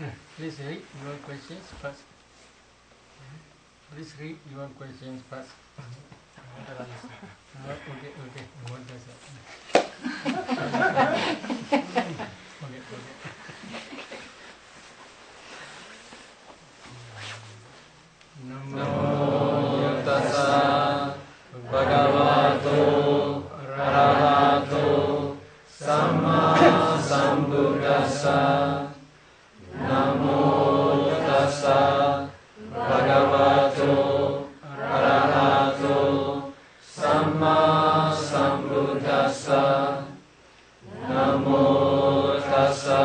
Please read your questions first. Please read your questions first. Okay. One person. Okay. Namo tassa bhagavato arahato samma sambuddhassa. Namo tassa bhagavato arahato samma sambuddhassa. Namo tassa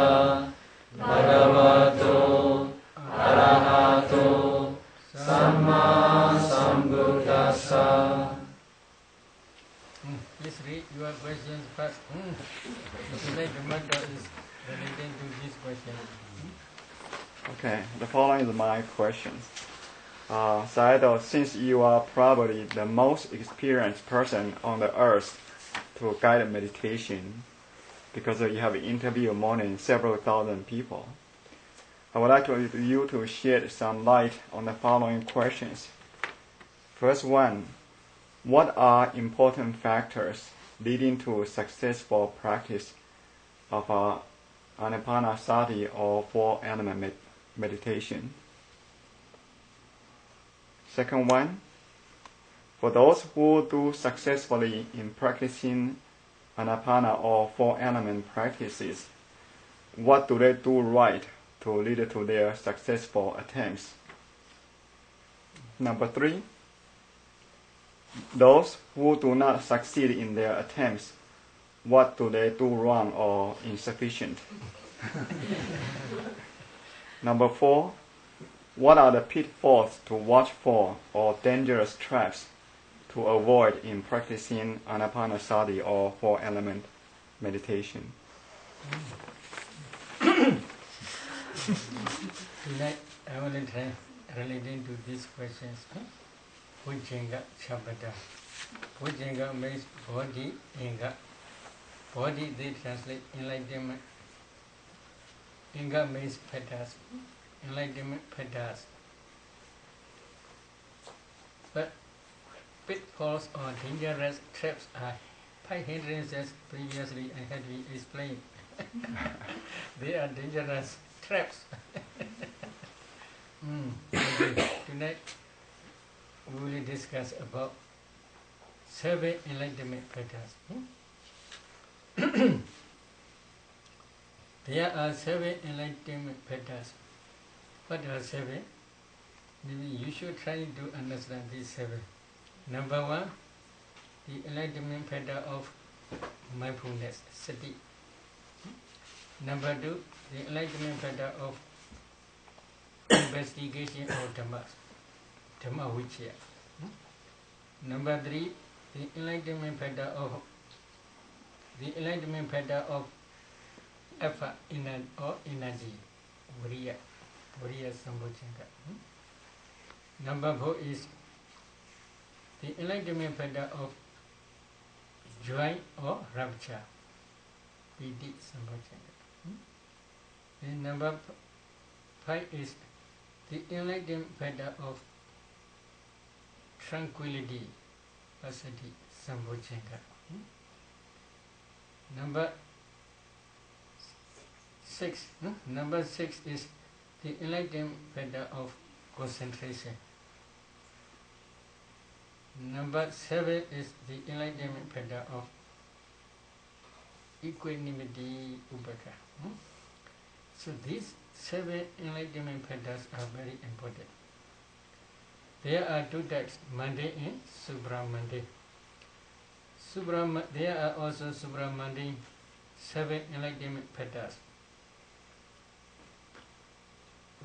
bhagavato arahato samma sambuddhassa. Please read your questions first. Tonight the matter is related to this question. Okay, the following is my questions. Sayadaw, since you are probably the most experienced person on the earth to guide meditation, because you have interviewed more than several thousand people, I would like you to shed some light on the following questions. First one, what are important factors leading to successful practice of anapanasati or four-element meditation? Second one, for those who do successfully in practicing anapana or four-element practices, what do they do right to lead to their successful attempts? Number three, those who do not succeed in their attempts, what do they do wrong or insufficient? Number four, what are the pitfalls to watch for or dangerous traps to avoid in practicing anapanasati or four-element meditation? Tonight I will try relating to these questions. Vujjinga Shabada. Vujjinga means body, Inga. Body they translate enlightenment. Inga means pedas. Enlightenment pedas. But pitfalls or dangerous traps are 5 hindrances previously I had explained. They are dangerous traps. Okay. Tonight we will discuss about 7 enlightenment paths. There are 7 enlightenment paths. What are 7? Maybe you should try to understand these 7. Number 1, the enlightenment path of mindfulness, sati. Number 2, the enlightenment path of investigation of dhammas, dhamma vichaya. Number 3, the enlightenment path of effort or energy, viriya sambhojjhanga. Number 4 is the enlightenment path of joy or rapture, piti sambhojjhanga. And number 5 is the enlightenment path of tranquility, passaddhi sambhojjhanga. Number 6 is the enlightenment path of concentration. Number 7 is the enlightenment path of equanimity, upekkha. So these 7 enlightenment paths are very important. There are 2 types, mundane and supramundane. There are also supramundane 7 enlightenment paths.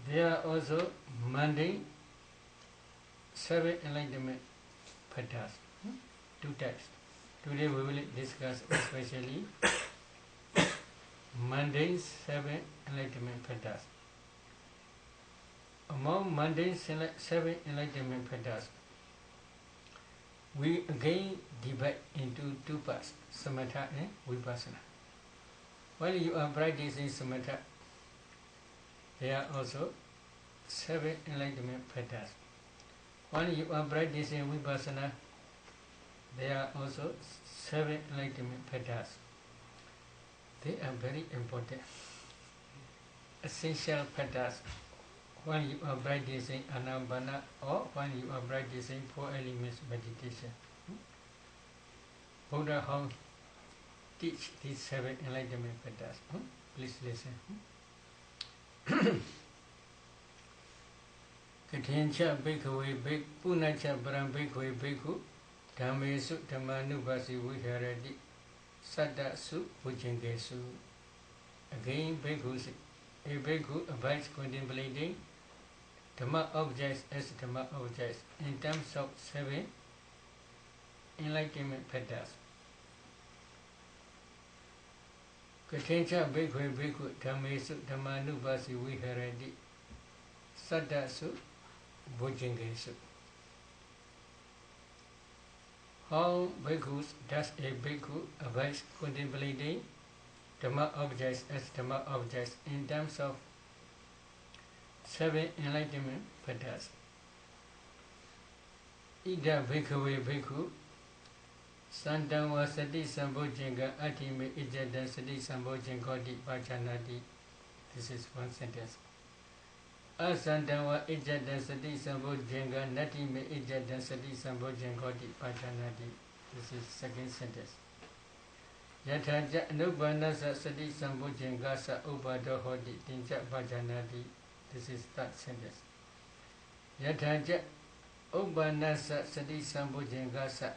There are also mundane 7 enlightenment paths. 2 types. Today we will discuss especially mundane 7 enlightenment paths. Among mundane 7 enlightenment paths, we again divide into 2 parts, samatha and vipassana. While you are practicing samatha, there are also 7 enlightenment paths. When you are practicing vipassana, there are also 7 enlightenment paths. They are very important, essential paths when you are practicing anapana or when you are practicing 4 elements meditation. Buddha how teach these 7 enlightenment paths. Please listen. Katincha bhikkhave bhik punacha param bhikkhave bhikkhu dhammesu dhammanubhasi viharati sattasu vujjingesu. Again, a bhikkhu abides contemplating Dhamma objects as Dhamma objects in terms of 7 enlightenment paths. Katincha bhikkhave bhikkhu dhammesu dhammanubhasi viharati sattasu vujjingesu. How bhikkhus does a bhikkhu abides contemplating Dhamma objects as Dhamma objects in terms of 7 enlightenment paths. Ida bhikkhave bhikkhu Santava sati sambojjinga atime ijjata sati sambojjingoti pajanati. This is one sentence. Asantava ijjata sati sambojjinga natime ijjata sati sambojjingoti pajanati. This is second sentence. Yathaja anupanasa sati sambojjingasa upado hoti tinja pajanati. This is third sentence. Yathaja upanasa sati sambojjingasa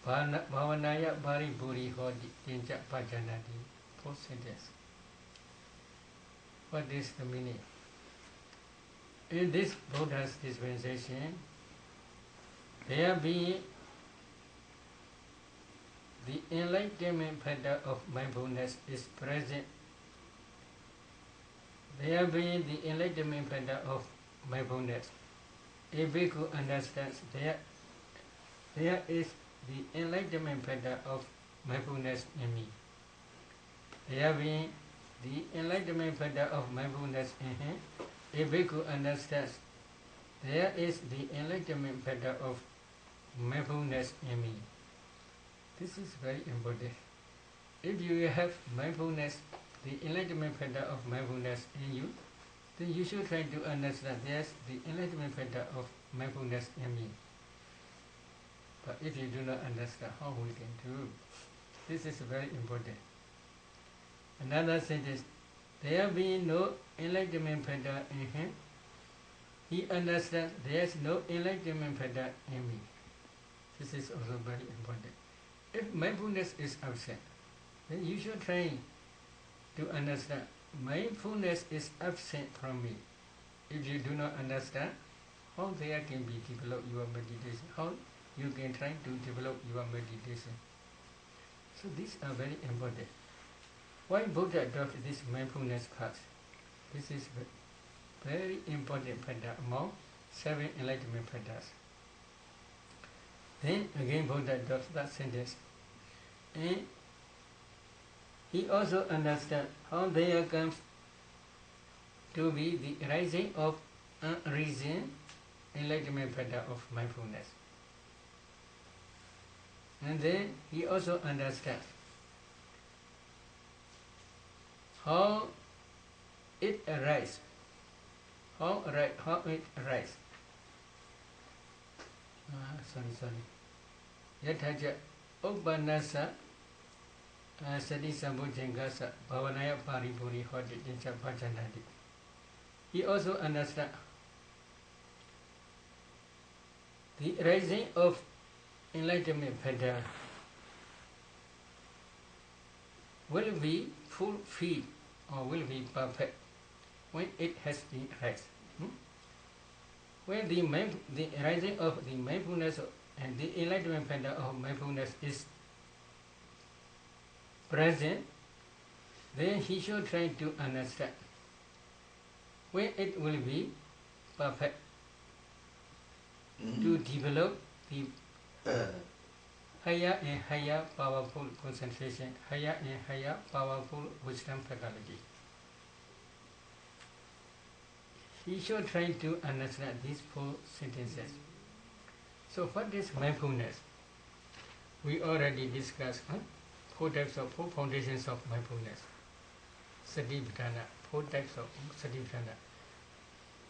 Bhavanaya Paripuri Hodi Tinja Pajanati. Fourth sentence. What is the meaning? In this Buddha's dispensation, there being the enlightenment path of mindfulness is present. There being the enlightenment path of mindfulness, a bhikkhu understands there is the enlightenment path of mindfulness in me. There being the enlightenment path of mindfulness in him, a bhikkhu understands there is the enlightenment path of mindfulness in me. This is very important. If you have mindfulness, the enlightenment path of mindfulness in you, then you should try to understand there's the enlightenment path of mindfulness in me. But if you do not understand, how we can do? This is very important. Another sentence, there being no enlightenment path in him, he understands there is no enlightenment path in me. This is also very important. If mindfulness is absent, then you should try to understand mindfulness is absent from me. If you do not understand, how there can be developed your meditation? How you can try to develop your meditation? So these are very important. Why Buddha adopted this mindfulness path? This is very important path among 7 enlightenment paths. Then again Buddha adopts that sentence. And he also understands how there comes to be the rising of unreason enlightenment path of mindfulness. And then he also understands how it arises. How it arises. Yathaja Upanasa Sati Sambojjingasa Bhavanaya Paripuri Hoti Tinja Pajanati. He also understands the rising of enlightenment path will be fulfilled or will be perfect when it has been raised. When the rising of the mindfulness and the enlightenment path of mindfulness is present, then he should try to understand when it will be perfect to develop the higher and higher powerful concentration, higher and higher powerful wisdom faculty. he should try to understand these four sentences. So what is mindfulness? We already discussed four foundations of mindfulness. Satipatthana, four types of Satipatthana.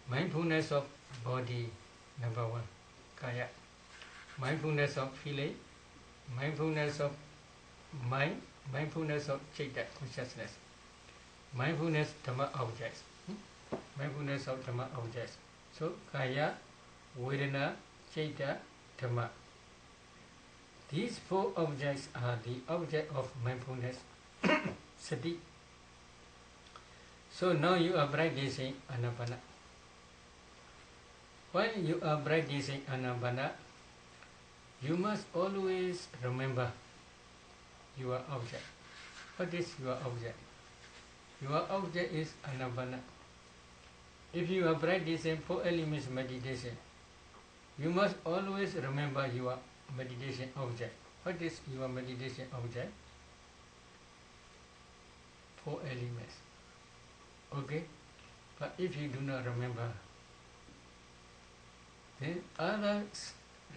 Mindfulness of body, number one, kaya. Mindfulness of feeling, mindfulness of mind, mindfulness of citta, consciousness. Mindfulness Dhamma objects. Mindfulness of Dhamma objects. So kaya, vedana, citta, Dhamma. These four objects are the object of mindfulness, sati. So now you are practicing anapana. When you are practicing anapana, you must always remember your object. What is your object? Your object is anapana. If you are practicing four elements meditation, you must always remember your meditation object. What is your meditation object? Four elements. Okay? But if you do not remember, then other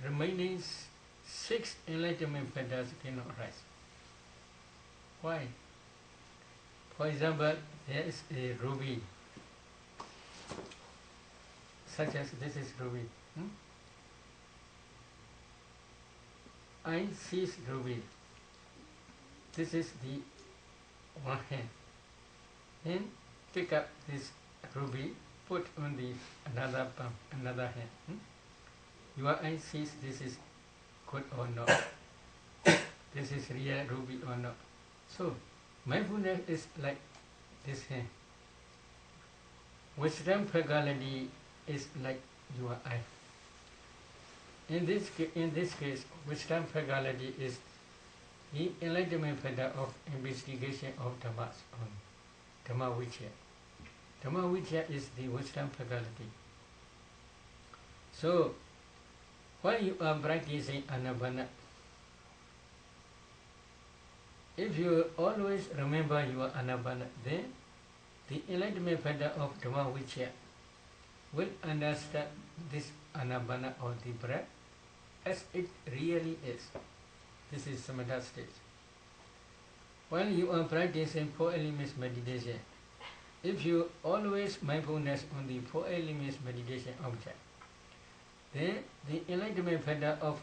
remaining six enlightenment paths cannot rise. Why? For example, there is a ruby, such as this is ruby. I seize ruby. This is the one hand. Then pick up this ruby, put on the another palm, another hand. Your eye sees this is good or not. This is real ruby or not. So mindfulness is like this hand. Wisdom faculty is like your eye. In this case, wisdom faculty is the enlightenment factor of investigation of Dhammas on Dhamma Vichya. Dhamma Vichya is the wisdom faculty. So when you are practicing anapana, if you always remember your anapana, then the enlightenment factor of Dhamma Vichya will understand this anapana or the breath as it really is. This is samatha stage. When you are practicing four elements meditation, if you always mindfulness on the four elements meditation object, then the enlightenment factor of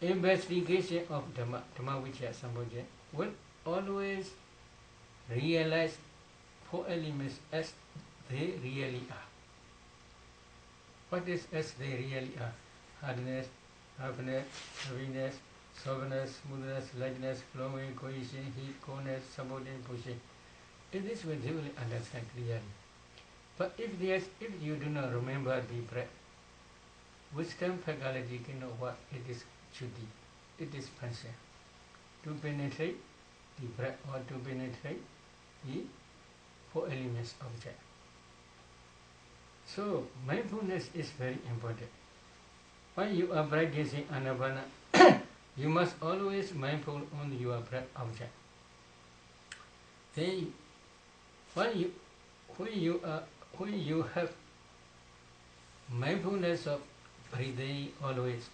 investigation of Dhamma Vichya Sambodhya will always realize four elements as they really are. What is as they really are? Hardness, roughness, heaviness, softness, smoothness, lightness, flowing, cohesion, heat, coldness, subordinate pushing. In this way they will understand clearly. But if you do not remember the breath, wisdom faculty cannot work. It is chuti. It is function. To penetrate the breath or to penetrate the four elements object. So mindfulness is very important. When you are practicing anapana, you must always mindful on your breath object. Then when you have mindfulness of breathing always,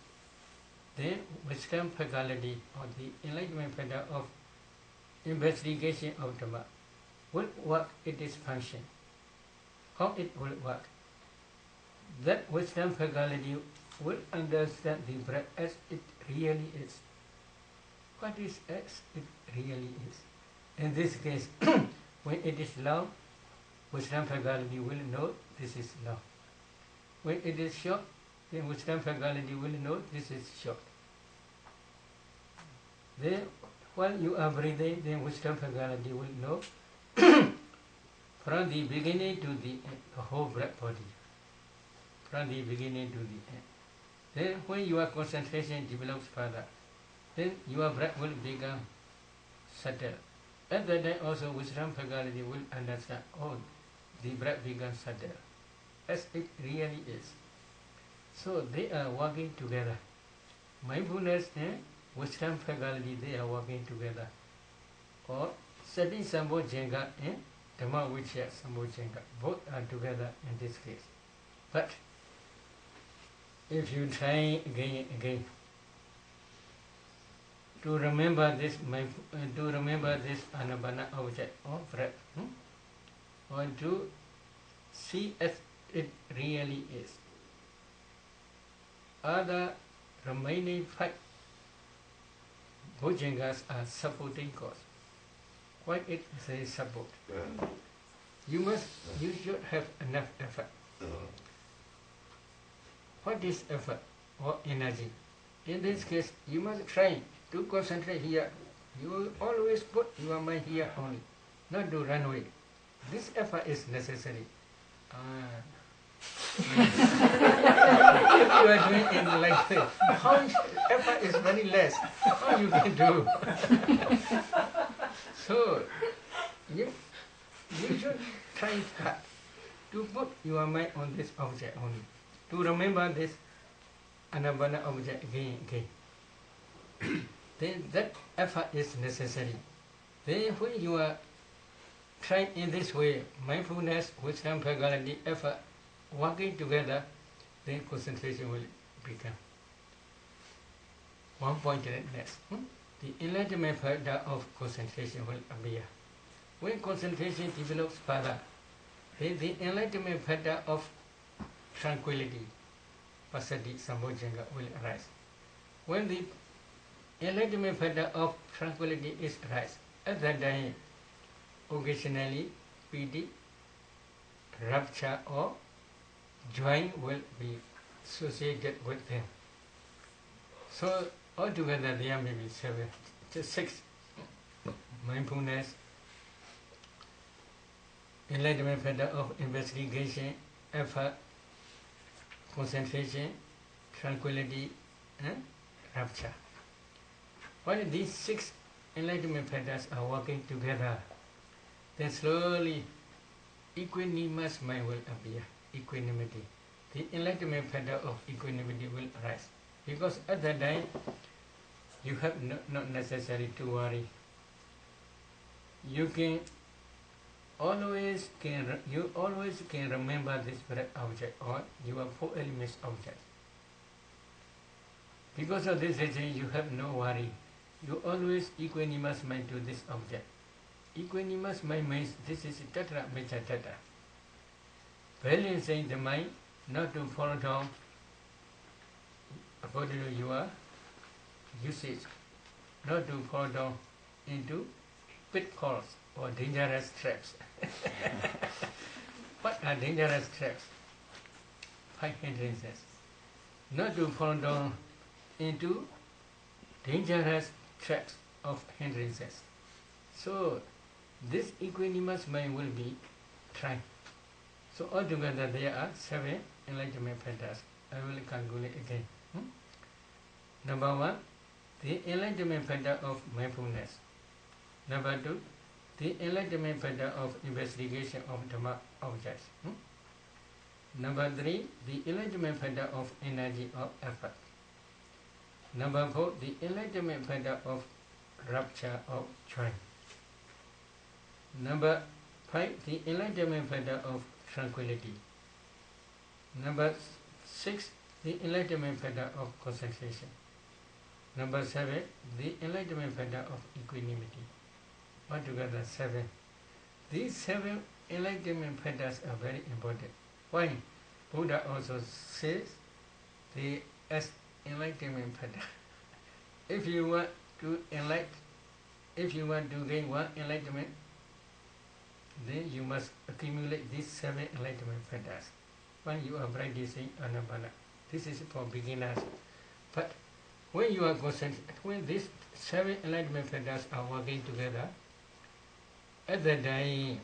then wisdom faculty or the enlightenment factor of investigation of Dhamma will work. It is function. How it will work? That wisdom faculty will understand the breath as it really is. What is as it really is? In this case, when it is long, wisdom faculty will know this is long. When it is short, then wisdom faculty will know this is short. Then while you are breathing, then wisdom faculty will know from the beginning to the end, the whole breath body. From the beginning to the end. Then when your concentration develops further, then your breath will become subtle. At that time also wisdom faculty will understand, oh, the breath becomes subtle, as it really is. So they are working together. Mindfulness and wisdom faculty, they are working together. Or Sati Sambodhyenka and Dhamma Vichaya Sambhojjhanga. Both are together in this case. But if you try again and again to remember this anabana object or breath, or to see as it really is, other remaining 5 bhojjhangas are supporting cause. Why it says support? You should have enough effort. What is effort or energy? In this case, you must try to concentrate here. You will always put your mind here only, not to run away. This effort is necessary. If you are doing it like this, effort is very less. How you can do? So, you should try hard to put your mind on this object only, to remember this anabana object again and again. Then that effort is necessary. Then when you are trying in this way, mindfulness with samphagalati effort working together, then concentration will become one-pointedness. The enlightenment factor of concentration will appear. When concentration develops further, then the enlightenment factor of tranquility, passaddhi, sambhojjhanga will arise. When the enlightenment factor of tranquility is arise, at that time, occasionally, piti, rapture or joy will be associated with them. So altogether there may be 6: mindfulness, enlightenment factor of investigation, effort, concentration, tranquility, and rapture. When these 6 enlightenment factors are working together, then slowly equanimous mind will appear, equanimity. The enlightenment factor of equanimity will arise. Because at that time, you have not necessary to worry. You always can remember this breath object or your 4 elements object. Because of this reason, you have no worry. You always equanimous mind to this object. Equanimous mind means this is tatra mecha tata. Balancing the mind not to fall down according to your usage, not to fall down into pitfalls or dangerous traps. What are dangerous traps? 5 hindrances. Not to fall down into dangerous traps of hindrances. So this equanimous mind will be tried. So altogether there are 7 enlightenment factors. I will calculate again. Number 1, the enlightenment factor of mindfulness. Number 2, the enlightenment factor of investigation of Dhamma objects. Number 3, the enlightenment factor of energy or effort. Number 4, the enlightenment factor of rapture or joy. Number 5, the enlightenment factor of tranquility. Number 6, the enlightenment factor of concentration. Number 7, the enlightenment factor of equanimity. Altogether 7. These 7 enlightenment factors are very important. Why? Buddha also says they as enlightenment factor. If you want to gain one enlightenment, then you must accumulate these 7 enlightenment factors. When you are practicing anapana, this is for beginners. But when you are when these 7 enlightenment factors are working together, at that time,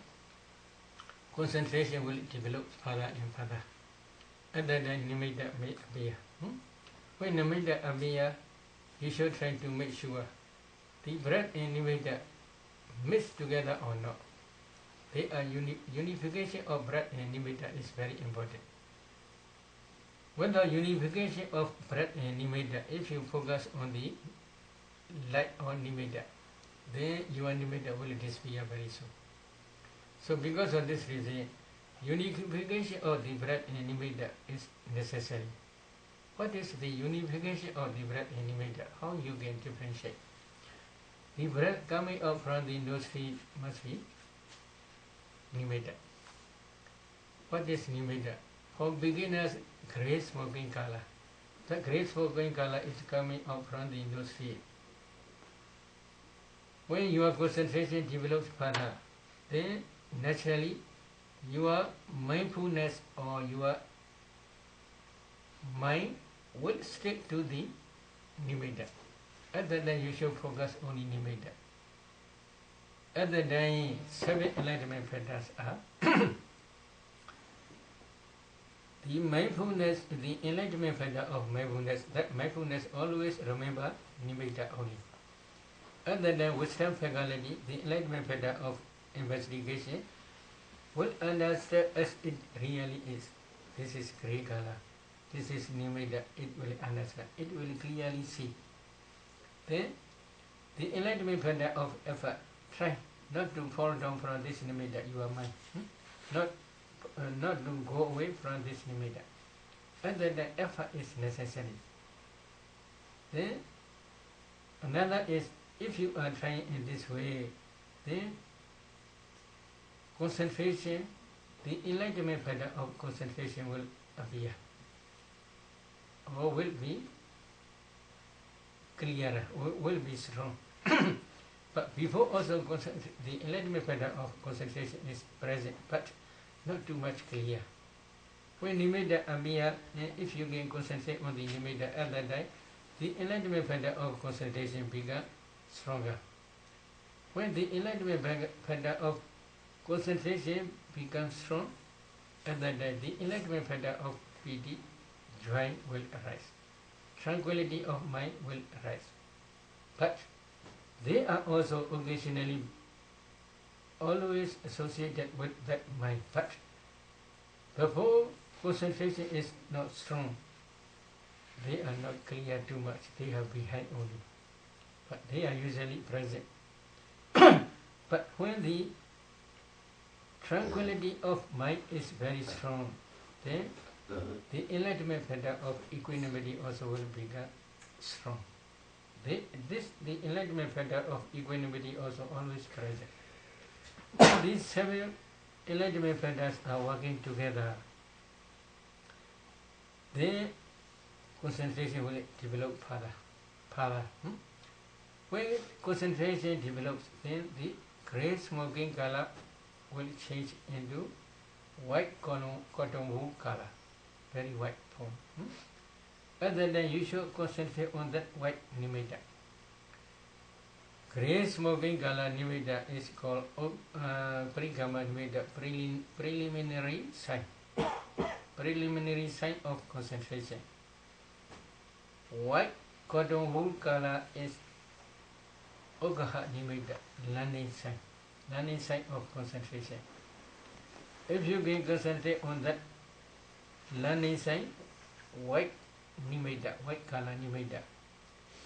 concentration will develop further and further. At that time, nimitta may appear. When nimitta appear, you should try to make sure the breath and nimitta mix together or not. They are unification of breath and nimitta is very important. Without unification of breath and nimitta, if you focus on the light or nimitta, then your nimitta will disappear very soon. So because of this reason, unification of the breath and nimitta is necessary. What is the unification of the breath and nimitta? How you can differentiate? The breath coming out from the nostril must be nimitta. What is nimitta? For beginners, great smoking color. The great smoking color is coming out from the nostril. When your concentration develops further, then naturally your mindfulness or your mind will stick to the nimitta. At that time you should focus on the nimitta. At that time 7 enlightenment factors are the mindfulness, the enlightenment factor of mindfulness, that mindfulness always remember nimitta only. At that time wisdom faculty, the enlightenment factor of investigation, will understand as it really is. This is grey color. This is nimitta. It will understand. It will clearly see. Then, the enlightenment factor of effort. Try not to fall down from this nimitta, your mind. Not to go away from this nimitta. And then the effort is necessary. Then, another is, if you are trying in this way, then concentration, the enlightenment factor of concentration will appear or will be clearer, will be strong. But before also the enlightenment factor of concentration is present, but not too much clear. When nimitta appear, if you can concentrate on the nimitta at that time, the enlightenment factor of concentration becomes stronger. When the enlightenment factor of concentration becomes strong, at that time the enlightenment factor of piti, joy, will arise. Tranquility of mind will arise. But they are also occasionally always associated with that mind. But the whole concentration is not strong. They are not clear too much. They are behind only. But they are usually present. But when the tranquility of mind is very strong, then the enlightenment factor of equanimity also will become strong. The enlightenment factor of equanimity also always present. These 7 enlightenment factors are working together. Then concentration will develop further. When concentration develops, then the grey smoking color will change into white cotton wool color, very white form. At that time you should concentrate on that white nimitta. Grey smoking color nimitta is called parikama nimitta, preliminary sign. Preliminary sign of concentration. White cotton wool color is Okaha nimitta, learning sign. Learning sign of concentration. If you can concentrate on that learning sign, white nimitta, white color nimitta,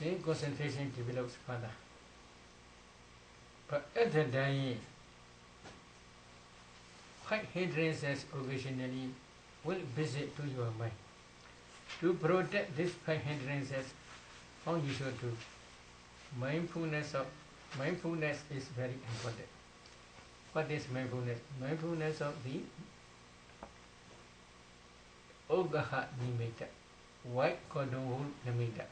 then concentration develops further. But at the time, white hindrances occasionally will visit to your mind. To protect these 5 hindrances, how you should do? Mindfulness is very important. What is mindfulness? Mindfulness of the Ogaha nimitta, white cotton wool nimitta.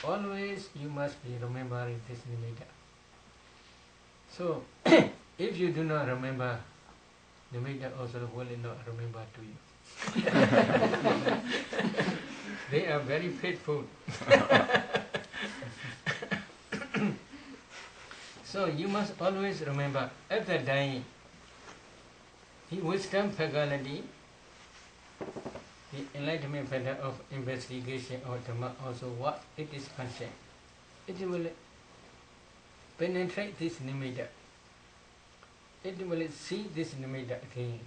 Always you must be remembering this nimitta. So, if you do not remember, nimitta also will not remember to you. They are very faithful. So you must always remember, at the time, the wisdom faculty, the enlightenment factor of investigation or Dhamma also what it is function. It will penetrate this nimitta. It will see this nimitta again.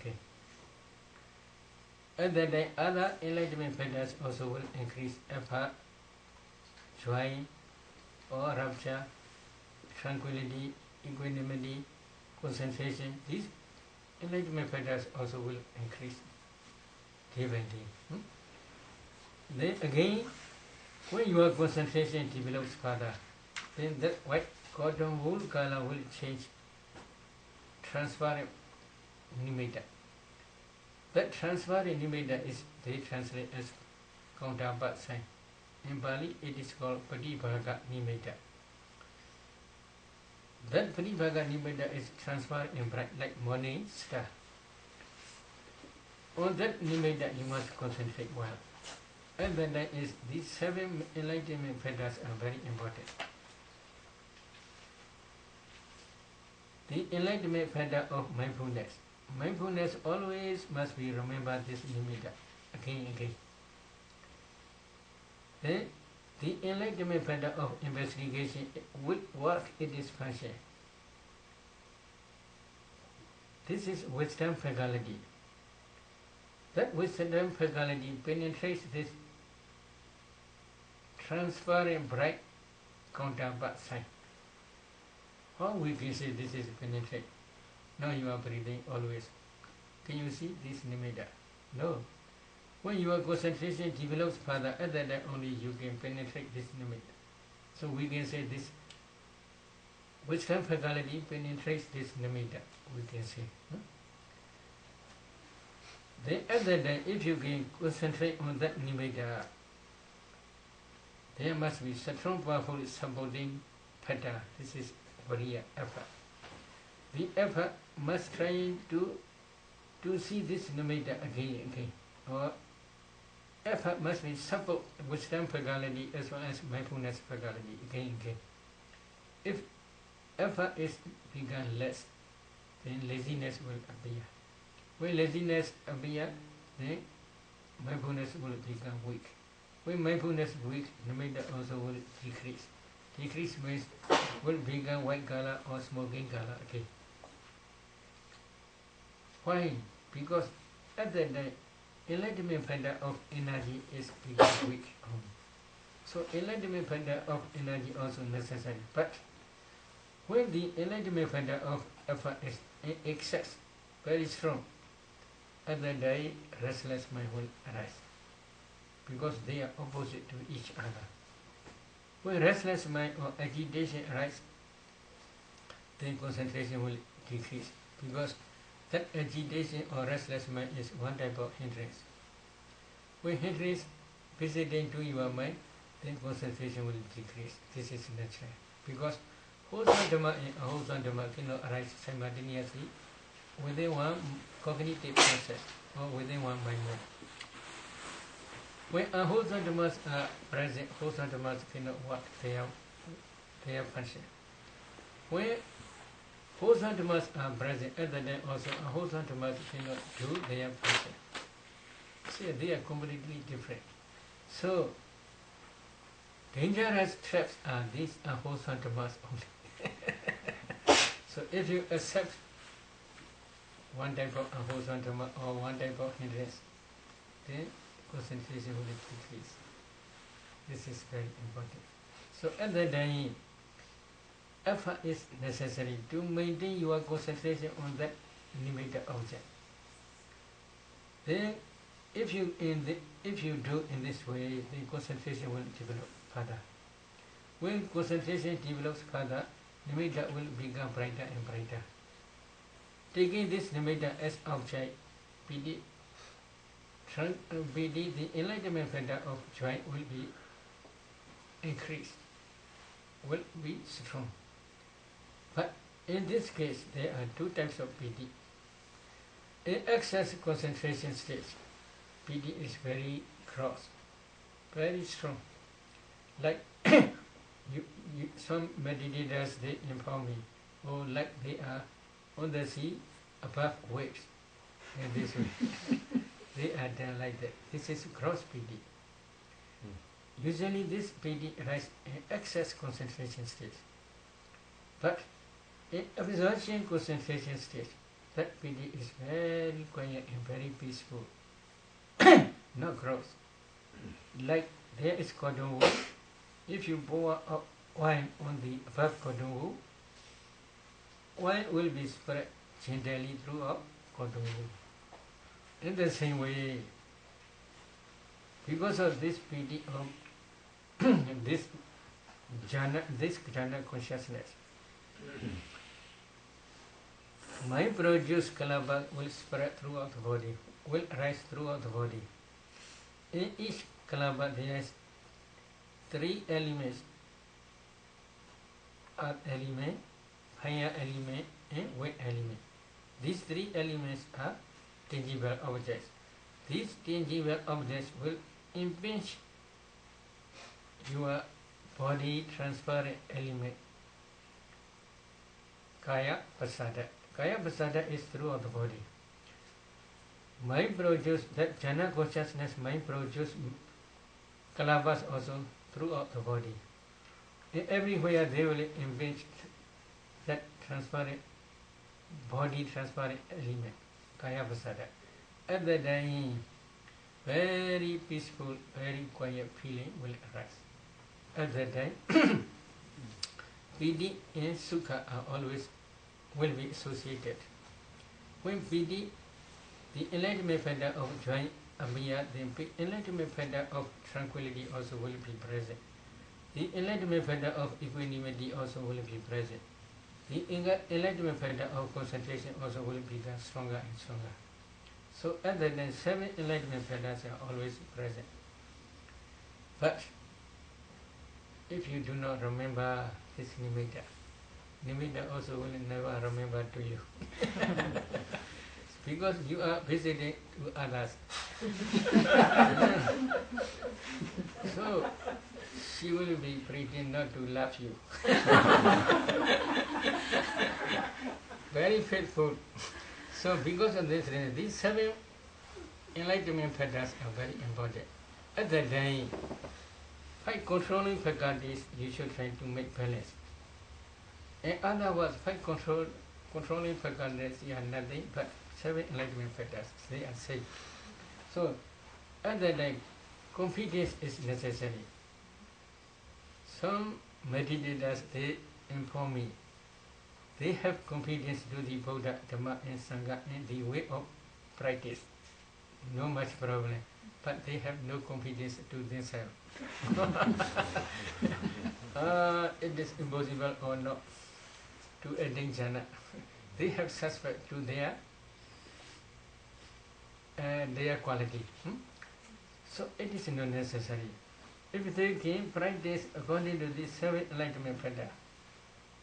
At that time, other enlightenment factors also will increase effort, joy, or rapture, tranquility, equanimity, concentration. These enlightenment factors also will increase day by day. Then again, when your concentration develops further, then that white cotton wool color will change, transparent nimitta. That transparent nimitta is, they translate as counterpart sign. In Pali, it is called Patibhaga nimitta. That Patibhaga nimitta is transparent and bright like morning star. On that nimitta you must concentrate well. And then there is these 7 enlightenment factors are very important. The enlightenment factor of mindfulness. Mindfulness always must be remembered this nimitta again and again. Then the enlightenment factor of investigation will work in this function. This is wisdom faculty. That wisdom faculty penetrates this transparent bright counterpart sign. How we can say this is penetrate? Now you are breathing always. Can you see this nimitta? No. When your concentration develops further, at that time only you can penetrate this nimitta. So we can say this wisdom faculty penetrates this nimitta, we can say. Then at that time, if you can concentrate on that nimitta, there must be strong, powerful supporting factor. This is Viriya, effort. The effort must try to see this nimitta again and again. Or effort must be support wisdom faculty as well as mindfulness faculty again and again. If effort is become less, then laziness will appear. When laziness appears, then mindfulness will become weak. When mindfulness is weak, nimitta also will decrease. Decrease means will become white color or smoking color again. Why? Because at that time, enlightenment factor of energy is become weak. So enlightenment factor of energy also necessary. But when the enlightenment factor of effort is in excess, very strong, at that day restless mind will arise. Because they are opposite to each other. When restless mind or agitation arises, then concentration will decrease. Because that agitation or restless mind is one type of hindrance. When hindrance visiting to your mind, then concentration will decrease. This is natural. Because wholesome Dhamma and unwholesome Dhamma cannot arise simultaneously within one cognitive process or within one mind mode. When unwholesome Dhammas are present, wholesome Dhammas cannot work their function. When wholesome Dhammas are present, at the time also unwholesome Dhammas cannot do their function. See, they are completely different. So, dangerous traps are these unwholesome Dhammas only. So, if you accept one type of unwholesome Dhamma or one type of hindrance, then concentration will decrease. This is very important. So at that time, effort is necessary to maintain your concentration on that nimitta object. Then, if you do in this way, the concentration will develop further. When concentration develops further, nimitta will become brighter and brighter. Taking this nimitta as object, PD, the enlightenment factor of joy will be increased, will be strong. But in this case, there are two types of PD. In excess concentration stage, PD is very gross, very strong. Like some meditators, they inform me, or like they are on the sea above waves. In this way. They are done like that. This is gross PD. Usually this PD arises in excess concentration stage. But in absorption concentration stage, that PD is very quiet and very peaceful. Not gross. Like there is cotton wool. If you pour up wine on the above cotton wool, wine will be spread gently throughout for the moon. In the same way, because of this piti of this jhana consciousness, my produce kalabha will spread throughout the body, will rise throughout the body. In each kalabha there is 3 elements: earth element, fire element, and wind element. These 3 elements are tangible objects. These tangible objects will impinge your body transparent element, kaya pasada. Kaya pasada is throughout the body. Mind produce, that jhana consciousness, mind produce kalabhas also throughout the body. Everywhere they will impinge that transparent body, transparent element, kaya pasada. At that time, very peaceful, very quiet feeling will arise. At that time, piti and sukha are always will be associated. When piti, the enlightenment factor of joy abhiya, the enlightenment factor of tranquility also will be present. The enlightenment factor of equanimity also will be present. The enlightenment factor of concentration also will become stronger and stronger. So at that time, 7 enlightenment factors are always present. But if you do not remember this nimitta, nimitta also will never remember to you. Because you are visiting to others. So she will be pretend not to love you. Very faithful. So because of this reason, these 7 enlightenment factors are very important. At that time, by controlling faculties, you should try to make balance. In other words, by controlling faculties, you are nothing but 7 enlightenment factors. They are safe. So at that time, confidence is necessary. Some meditators, they inform me, they have confidence to the Buddha, Dhamma and Sangha and the way of practice. No much problem. But they have no confidence to themselves. It is impossible or not to attain jhana. They have suspect to their quality. So it is not necessary. If they can practice according to this 7 enlightenment factor,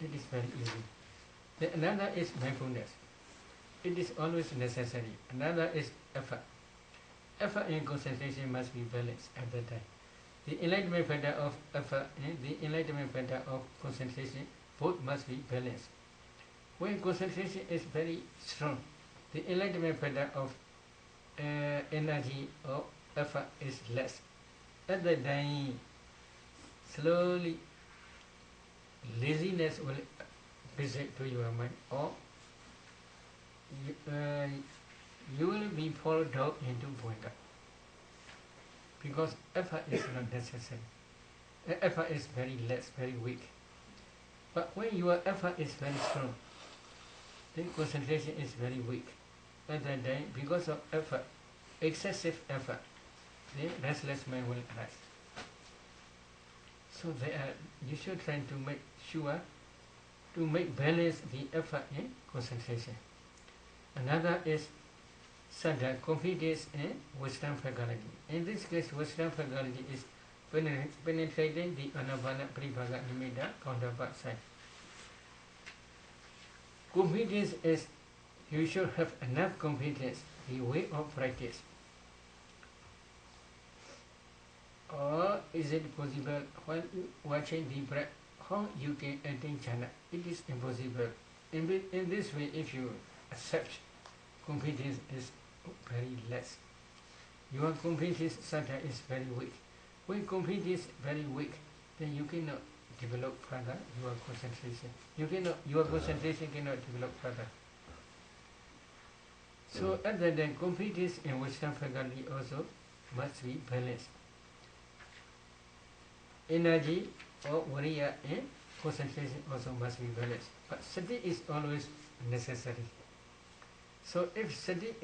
it is very easy. Then another is mindfulness. It is always necessary. Another is effort. Effort and concentration must be balanced at that time. The enlightenment factor of effort and the enlightenment factor of concentration both must be balanced. When concentration is very strong, the enlightenment factor of energy or effort is less. At that time, slowly laziness will visit to your mind, or you will be pulled down into bondage. Because effort is not necessary. Effort is very less, very weak. But when your effort is very strong, then concentration is very weak. At that time, because of effort, excessive effort, then restless mind will arise. So you should try to make sure to make balance the effort and concentration. Another is sadha, confidence and wisdom faculty. In this case, wisdom faculty is penetrating the anapana paribhaga nimitta counterpart side. Confidence is you should have enough confidence, the way of practice. Or is it possible while watching the breath, how you can attain jhana? It is impossible. In this way, if you accept, confidence is very less. Your confidence center is very weak. When confidence is very weak, then you cannot develop further your concentration. Your concentration cannot develop further. So at that time, confidence and wisdom faculty also must be balanced. Energy or viriya and concentration also must be balanced. But sati is always necessary. So if sati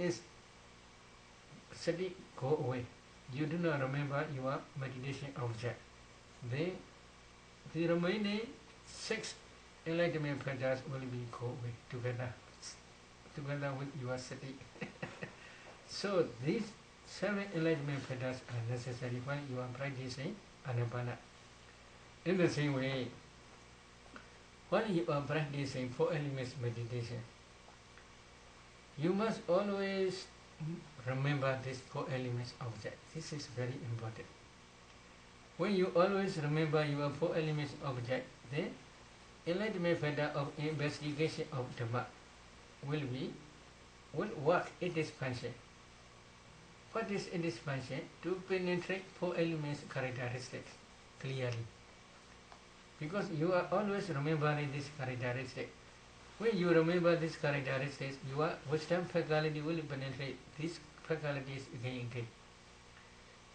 go away, you do not remember your meditation object, then the remaining 6 enlightenment factors will be go away together with your sati. So these 7 enlightenment factors are necessary when you are practicing anapana. In the same way, when you are practicing 4 elements meditation, you must always remember these 4 elements object. This is very important. When you always remember your 4 elements object, then enlightenment factor of investigation of Dhamma will work its function. What is its function? To penetrate 4 elements characteristics clearly. Because you are always remembering this characteristic. When you remember these characteristics, your wisdom faculty will penetrate these faculties again and again.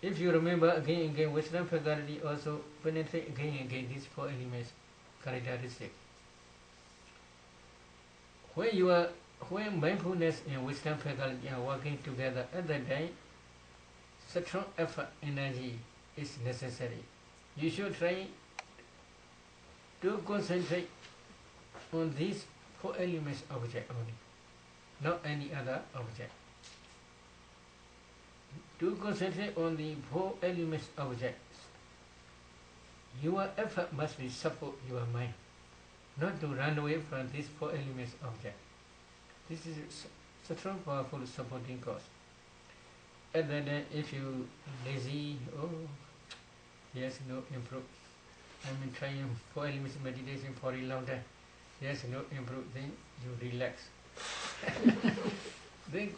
If you remember again and again, wisdom faculty also penetrate again and again these 4 elements characteristics. When mindfulness and wisdom faculty are working together at that time, strong effort energy is necessary. You should try to concentrate on these 4 elements object only, not any other object. To concentrate on the 4 elements objects, your effort must be support your mind, not to run away from these 4 elements object. This is strong, powerful supporting cause. And then if you lazy, there's no improve. I'm trying 4 elements meditation for a long time. There's no improve, then you relax. Then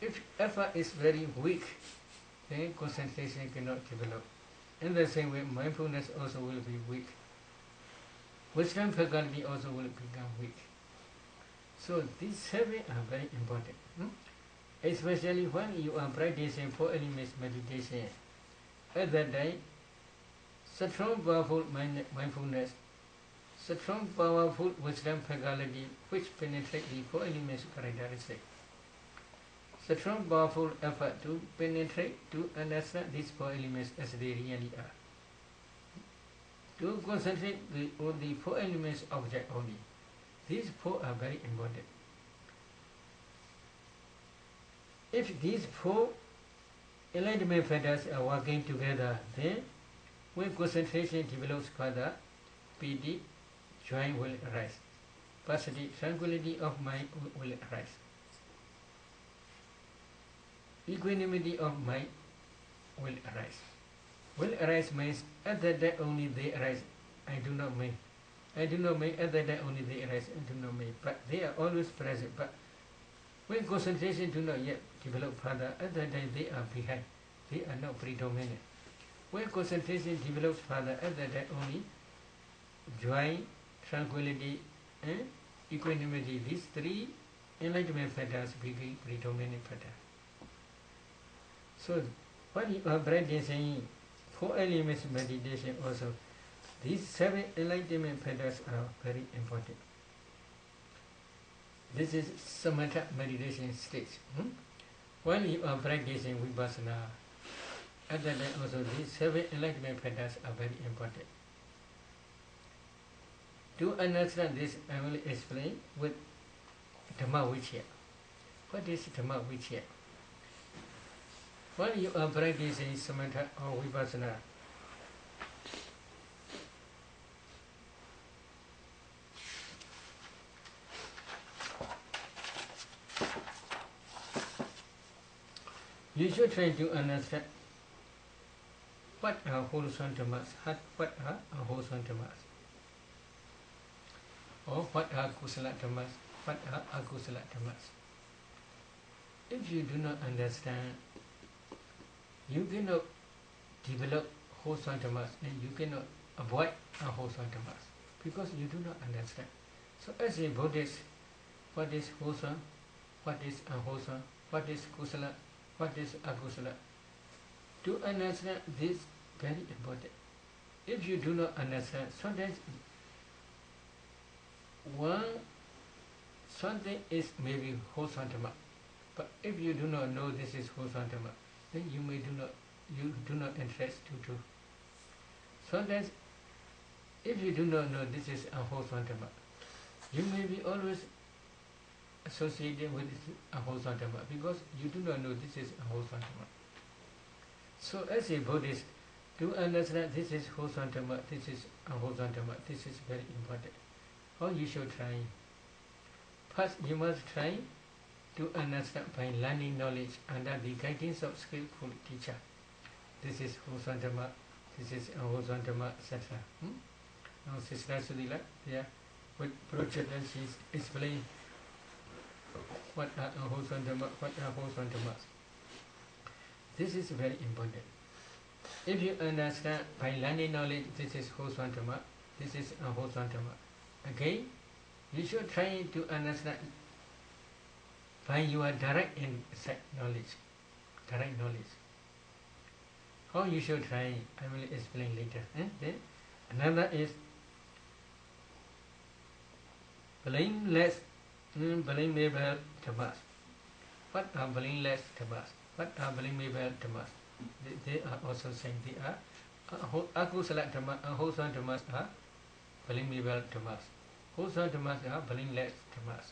if effort is very weak, then concentration cannot develop. In the same way, mindfulness also will be weak. Wisdom faculty also will become weak. So these 7 are very important. Especially when you are practicing 4 elements meditation. At that time, strong powerful mindfulness, strong powerful wisdom faculty which penetrate the 4 elements characteristic. Strong powerful effort to penetrate, to understand these 4 elements as they really are. To concentrate on the 4 elements object only. These 4 are very important. If these 4 enlightenment factors are working together, then when concentration develops further, piti, joy will arise. Passaddhi, tranquility of mind will arise. Equanimity of mind will arise. Will arise means at that time only they arise. I do not mean. I do not mean at that time only they arise. I do not mean. But they are always present. But when concentration do not yet develop further, at that time they are behind. They are not predominant. When concentration develops further, at that time only joy, tranquility, and equanimity, these 3 enlightenment factors become predominant factors. So when you are practicing 4 elements meditation also, these 7 enlightenment factors are very important. This is samatha meditation stage. When you are practicing vipassana, at that time also these 7 enlightenment factors are very important. To understand this, I will explain with Dhamma Vichya. What is Dhamma Vichya? When you are practicing samatha or vipassana, you should try to understand what are wholesome dhammas, what are unwholesome dhammas, or what are kusala dhammas, what are akusala dhammas. If you do not understand, you cannot develop wholesome dhammas and you cannot avoid unwholesome dhammas because you do not understand. So as a Buddhist, what is wholesome, what is unwholesome, what is kusala, what is akusala? To understand this very important. If you do not understand, sometimes one something is maybe wholesome Dhamma, but if you do not know this is wholesome Dhamma, then you do not interest to do. Sometimes, if you do not know this is unwholesome Dhamma, you may be always associated with unwholesome Dhamma because you do not know this is unwholesome Dhamma. So as a Buddhist, to understand this is wholesome Dhamma, this is unwholesome Dhamma, this is very important. How you should try? First, you must try to understand by learning knowledge under the guidance of skillful teacher. This is wholesome Dhamma, this is unwholesome Dhamma, etc. Now, Sister Sudila, there, with project she explain what are unwholesome Dhamma, what are wholesome Dhammas. This is very important. If you understand by learning knowledge, this is wholesome Dhamma, this is unwholesome Dhamma. Again, you should try to understand by your direct insight knowledge, direct knowledge. How you should try, I will explain later. Then another is blameless, blamable Dhammas. What are blameless Dhammas? What are blamable Dhammas? They are also saying they are akusala Dhamma, unwholesome Dhammas are blamable Dhammas. Wholesome Dhammas are blameless Dhammas.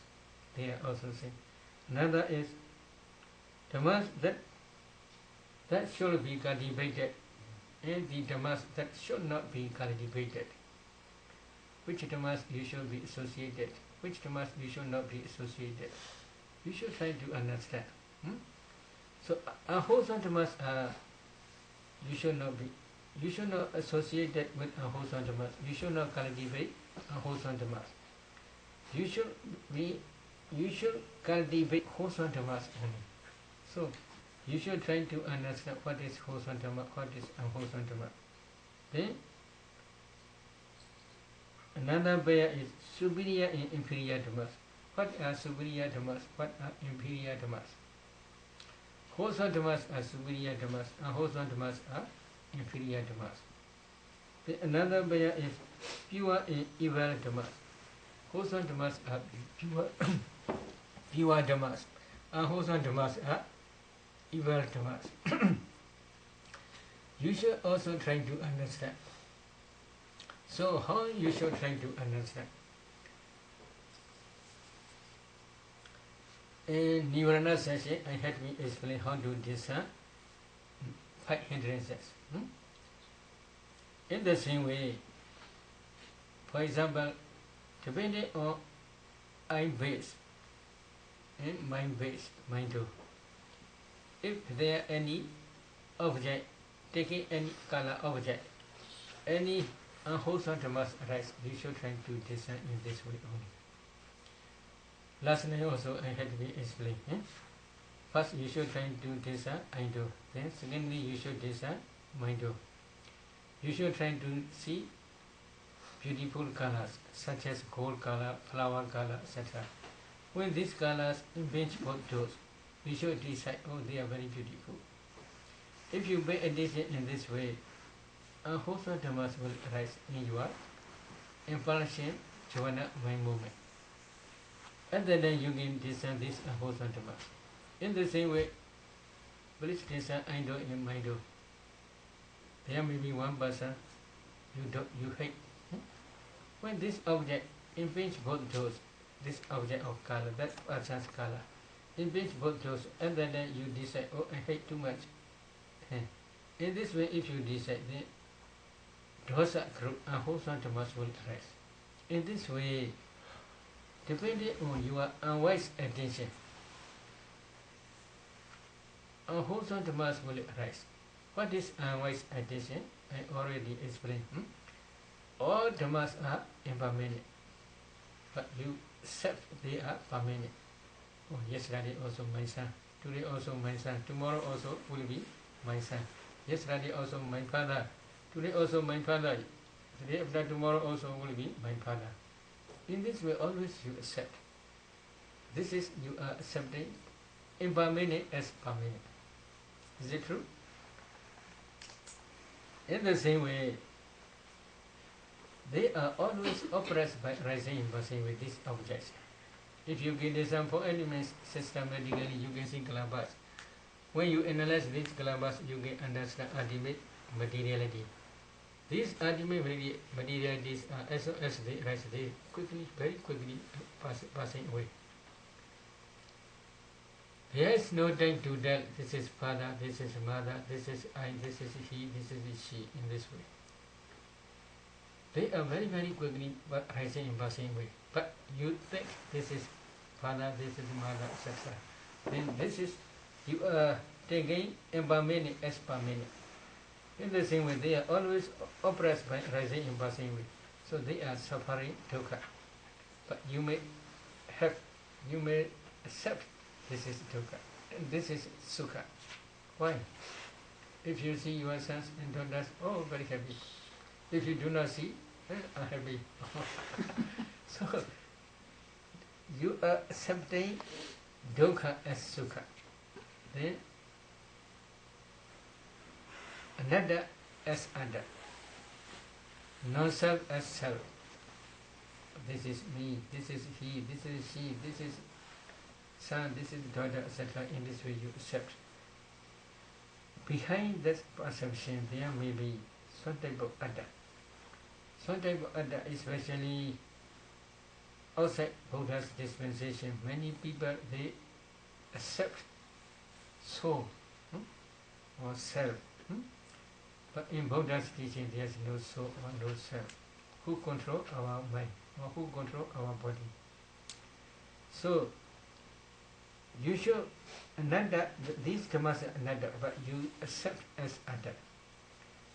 They are also saying. Another is Dhammas that should be cultivated, and the Dhammas that should not be cultivated. Which Dhammas you should be associated, which Dhammas you should not be associated. You should try to understand. So unwholesome Dhammas you should not associate that with unwholesome Dhammas. You should not cultivate unwholesome Dhammas. You should cultivate wholesome Dhammas only. So you should try to understand what is wholesome Dhamma, what is unwholesome Dhamma. Then another pair is superior and inferior Dhammas. What are superior Dhammas? What are inferior Dhammas? Wholesome Dhammas are superior Dhammas, unwholesome Dhammas are inferior Dhammas. Then another pair is pure and evil Dhammas. Wholesome Dhammas are pure Dhammas, unwholesome Dhammas are evil Dhammas. You should also try to understand. So how you should try to understand? In Nivarana session, I had me explain how to discern 5 hindrances. In the same way, for example, depending on eye-based and mind-based, mind-do. If there are any object, taking any color object, any unwholesome Dhammas arise, you should try to discern in this way only. Last night also I had to explain. First you should try to discern I-do. Then secondly you should discern mind-do. You should try to see beautiful colors such as gold color, flower color, etc. When these colors impinge both doors, we should decide, oh, they are very beautiful. If you pay attention in this way, unwholesome Dhammas will arise in your impulsion, jhana, mind movement. At that time you can discern this unwholesome Dhammas. In the same way, please discern I-do and mind-do. There may be one person you hate. When this object impinge both doors, this object of color, that person's color, impinge both doors, and then you decide, oh, I hate too much. In this way, if you decide, then dosa group unwholesome Dhammas will arise. In this way, depending on your unwise attention, unwholesome Dhammas will arise. What is unwise attention? I already explained. All Dhammas are impermanent, but you accept they are permanent. Oh, yesterday also my son, today also my son, tomorrow also will be my son. Yesterday also my father, today also my father, the day after tomorrow also will be my father. In this way always you accept. This is you are accepting impermanent as permanent. Is it true? In the same way, they are always oppressed by rising and passing with these objects. If you get this for elements systematically, you can see kalabas. When you analyze these kalabas, you can understand ultimate materiality. These ultimate materialities are as soon as they rise, they quickly, very quickly passing away. There is no time to tell this is father, this is mother, this is I, this is he, this is she, in this way. They are very, very quickly rising and passing away. But you think this is father, this is mother, etc. Then this is, you are taking in per minute as per minute. In the same way, they are always oppressed by rising and passing away. So they are suffering dukkha. But you may accept this is dukkha, and this is sukha. Why? If you see your sons and daughters, oh, very happy. If you do not see, unhappy. So you are accepting dukkha as sukha. Then another as other. Non-self as self. This is me, this is he, this is she, this is son, this is daughter, etc. In this way you accept. Behind this perception there may be some type of other. Some type of other, especially outside Buddha's dispensation, many people they accept soul or self. But in Buddha's teaching there is no soul or no self. Who control our mind or who control our body? So you should another, these dhammas are another, but you accept as other.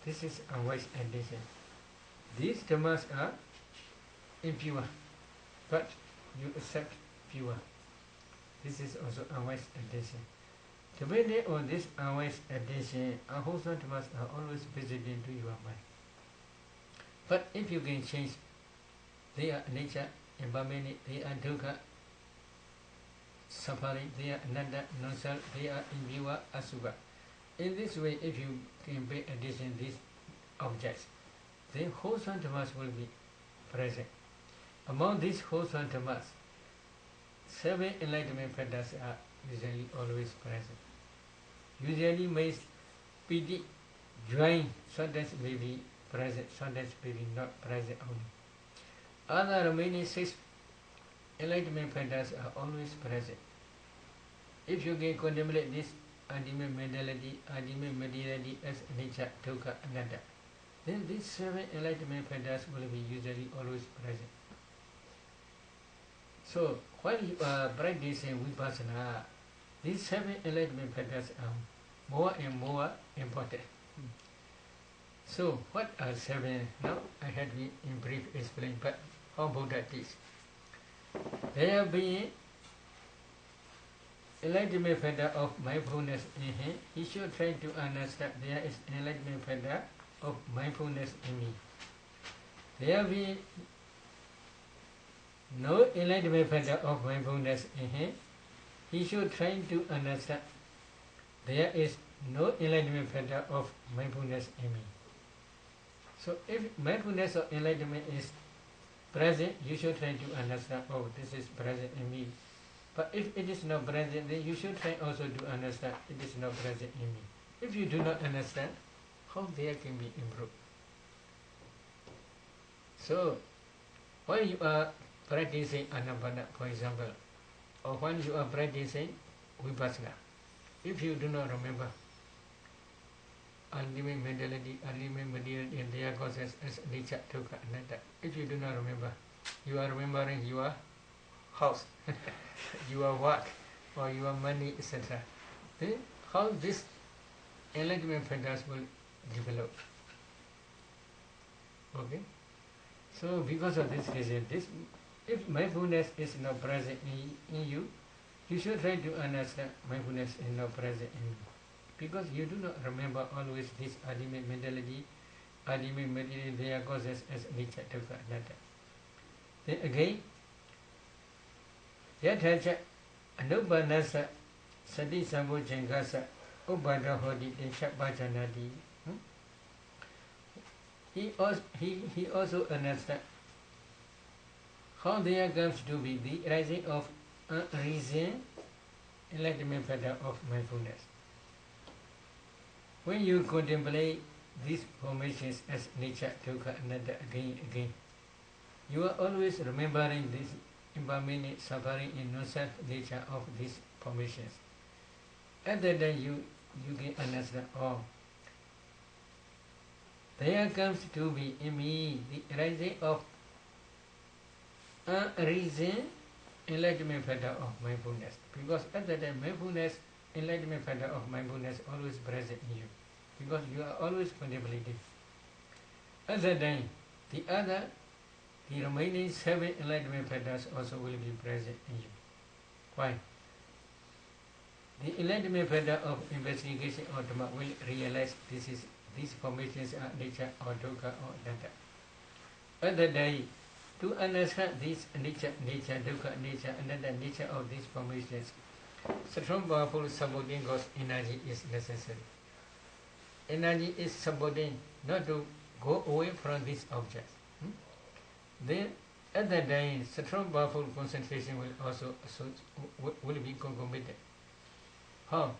This is unwise addition. These dhammas are impure, but you accept pure. This is also unwise addition. Depending on this unwise addition, unwholesome dhammas are always visiting to your mind. But if you can change, they are nature, impermanent, they are dukkha, suffering, they are ananda, non-self, they are impure, asukha. In this way, if you can pay attention to these objects, then wholesome dhammas will be present. Among these wholesome dhammas, 7 enlightenment factors are usually always present. Usually means piti, joy, sometimes may be present, sometimes may be not present only. Other remaining 6 enlightenment factors are always present. If you can contemplate this ultimate mentality, ultimate materiality as nature, dukkha, anatta, then these 7 enlightenment factors will be usually always present. So while you are practicing vipassana, these 7 enlightenment factors are more and more important. So what are 7? Now I had to in brief explain, but how Buddha teach. There being enlightenment factor of mindfulness in him, he should try to understand there is enlightenment factor of mindfulness in me. There being no enlightenment factor of mindfulness in him, he should try to understand there is no enlightenment factor of mindfulness in me. So if mindfulness or enlightenment is present, you should try to understand, oh, this is present in me. But if it is not present, then you should try also to understand it is not present in me. If you do not understand, how there can be improved? So when you are practicing anapana, for example, or when you are practicing vipassana, if you do not remember ultimate mentality, ultimate materiality, and their causes as nature, dukkha, anatta, if you do not remember, you are remembering your house, your work, or your money, etc. Then how this enlightenment factors will develop? Okay? So because of this reason, if mindfulness is not present in you, you should try to understand mindfulness is not present in you. Because you do not remember always this ultimate mentality, ultimate material, their causes as nature, dukkha, anatta. Then again, yathacha anupanasa sati sambhojangasa upada hoti desha bhajanati. He also understands how there comes to be the rising of reason, enlightenment pattern of mindfulness. When you contemplate these formations as nature, dukkha, anatta again and again, you are always remembering this impermanent suffering in non-self nature of these formations. At that time you can understand, oh, there comes to be in me the rising of reason, enlightenment pattern of mindfulness. Because at that time mindfulness, enlightenment pattern of mindfulness always present in you. Because you are always contemplating. At that time, the remaining 7 enlightenment patterns also will be present in you. Why? The enlightenment pattern of investigation or Dhamma will realize these formations are nature or dukkha or anatta. At that time, to understand this nature, dukkha, nature, anatta nature of these formations, strong, powerful supporting cause energy is necessary. Energy is supporting not to go away from these objects. Then at that time, strong, powerful concentration will also will be concomitant. How?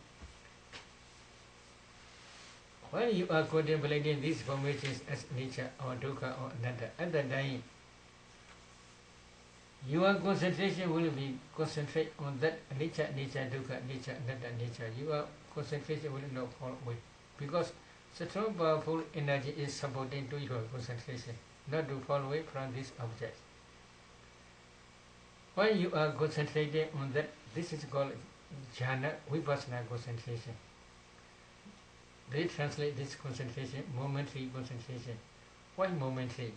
When you are contemplating these formations as nature or dukkha or anatta, at that time, your concentration will be concentrate on that nature, dukkha, nature, anatta, nature. Your concentration will not fall away. Because strong, powerful energy is supporting to your concentration, not to fall away from this object. When you are concentrating on that, this is called jhana, vipassana concentration. They translate this concentration, momentary concentration. Why momentary?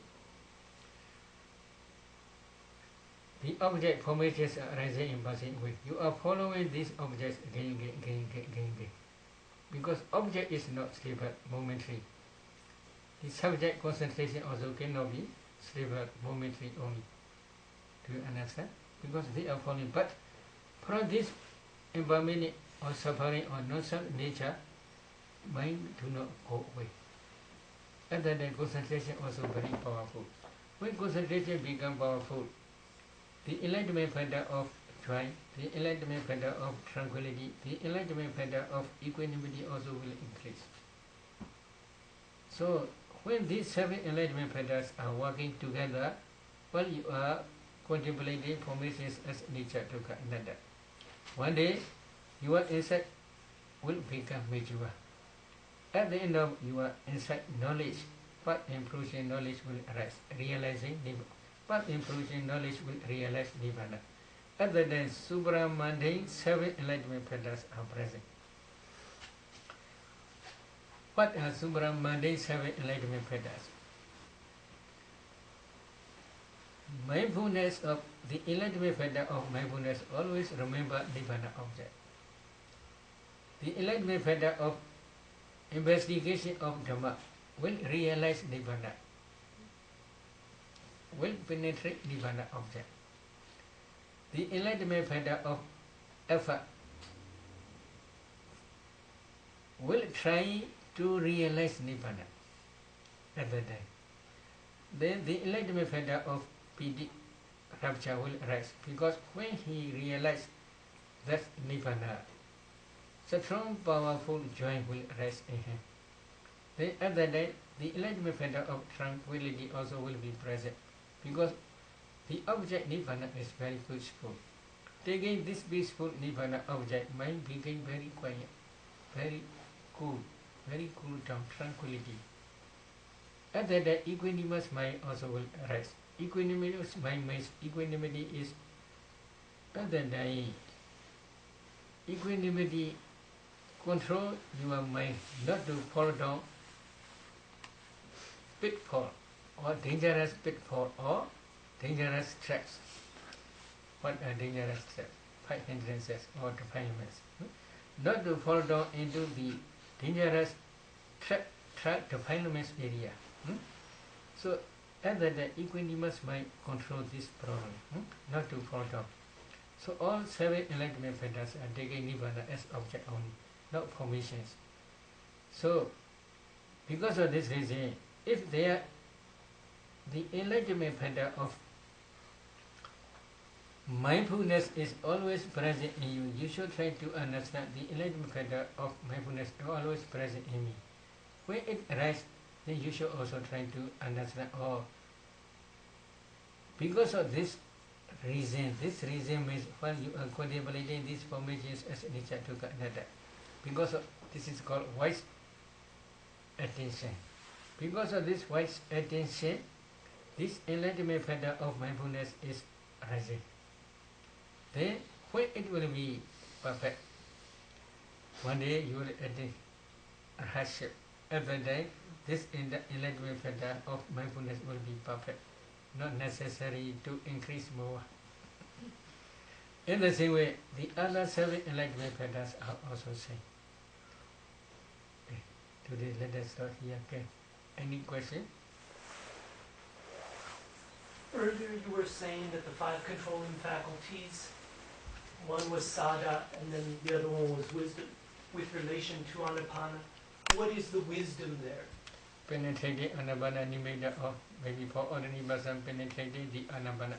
The object formations are arising in passing away. You are following these objects again. Because object is not stable, momentary. The subject concentration also cannot be stable, momentary only. Do you understand? Because they are falling. But from this impermanent or suffering or non-self nature, mind do not go away. And then the concentration also very powerful. When concentration becomes powerful, the enlightenment pattern of joy, the enlightenment pattern of tranquility, the enlightenment pattern of equanimity also will increase. So when these 7 enlightenment patterns are working together, while you are contemplating formations as nature, dukkha, anatta, one day your insight will become mature. At the end of your insight knowledge, path and fruition knowledge will arise, realizing nirvana. Path and fruition knowledge will realize nirvana. At the time, supramundane 7 enlightenment patterns are present. What are supramundane 7 enlightenment patterns? Mindfulness of the enlightenment pattern of mindfulness always remember nirvana object. The enlightenment pattern of investigation of Dhamma will realize nirvana, will penetrate nirvana object. The enlightenment pattern of effort will try to realize nirvana at that time. Then the enlightenment pattern of piti, rapture will arise, because when he realizes that nirvana, strong, powerful joy will arise in him. Then at that time, the enlightenment pattern of tranquility also will be present, because the object nirvana is very peaceful. Taking this peaceful nirvana object, mind became very quiet, very cool down, tranquility. At that time, equanimous mind also will arise. Equanimous mind means equanimity is at that time. Equanimity control your mind not to fall down pitfall or dangerous pitfall or dangerous traps. What are dangerous traps? 5 hindrances or defilements. Not to fall down into the dangerous trap defilements area. So at that time, equanimous mind control this problem, not to fall down. So all 7 enlightenment patterns are taking nirvana as object only, not formations. So because of this reason, if they are the enlightenment pattern of mindfulness is always present in you. You should try to understand the enlightenment factor of mindfulness is always present in me. When it arises, then you should also try to understand, oh, because of this reason means when you are contemplating these formations as nature to another. Because of this is called wise attention. Because of this wise attention, this enlightenment factor of mindfulness is rising. Then when it will be perfect, one day you will attain a hardship. At that day, this enlightenment factor of mindfulness will be perfect. Not necessary to increase more. In the same way, the other 7 enlightenment factors are also same. Okay. Today let us start here. Okay. Any question? Earlier you were saying that the 5 controlling faculties, one was sada and then the other one was wisdom with relation to anapana. What is the wisdom there? Penetrating anapana nimitta, or maybe for ordinary person penetrating the anapana.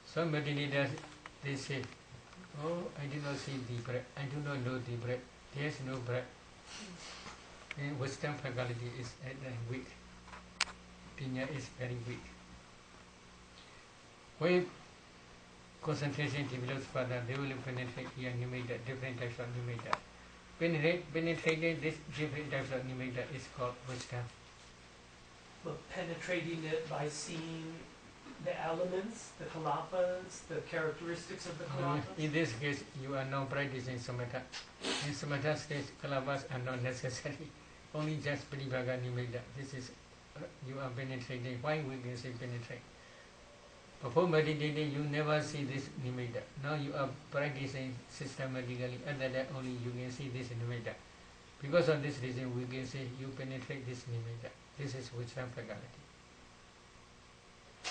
Some meditators, they say, oh, I do not see the breath, I do not know the breath, there is no breath. And wisdom faculty is weak. Pinya is very weak. When concentration develops further, they will penetrate here nimitta, different types of nimitta. Penetrating this different types of nimitta is called wisdom. But penetrating it by seeing the elements, the kalapas, the characteristics of the kalapas? In this case, you are not practicing samatha. In samatha stage, kalapas are not necessary. Only just parivaga nimitta. This is, you are penetrating. Why we can say penetrate? Before meditating, you never see this nimitta. Now you are practicing systematically, and then only you can see this nimitta. Because of this reason, we can say you penetrate this nimitta. This is wisdom faculty.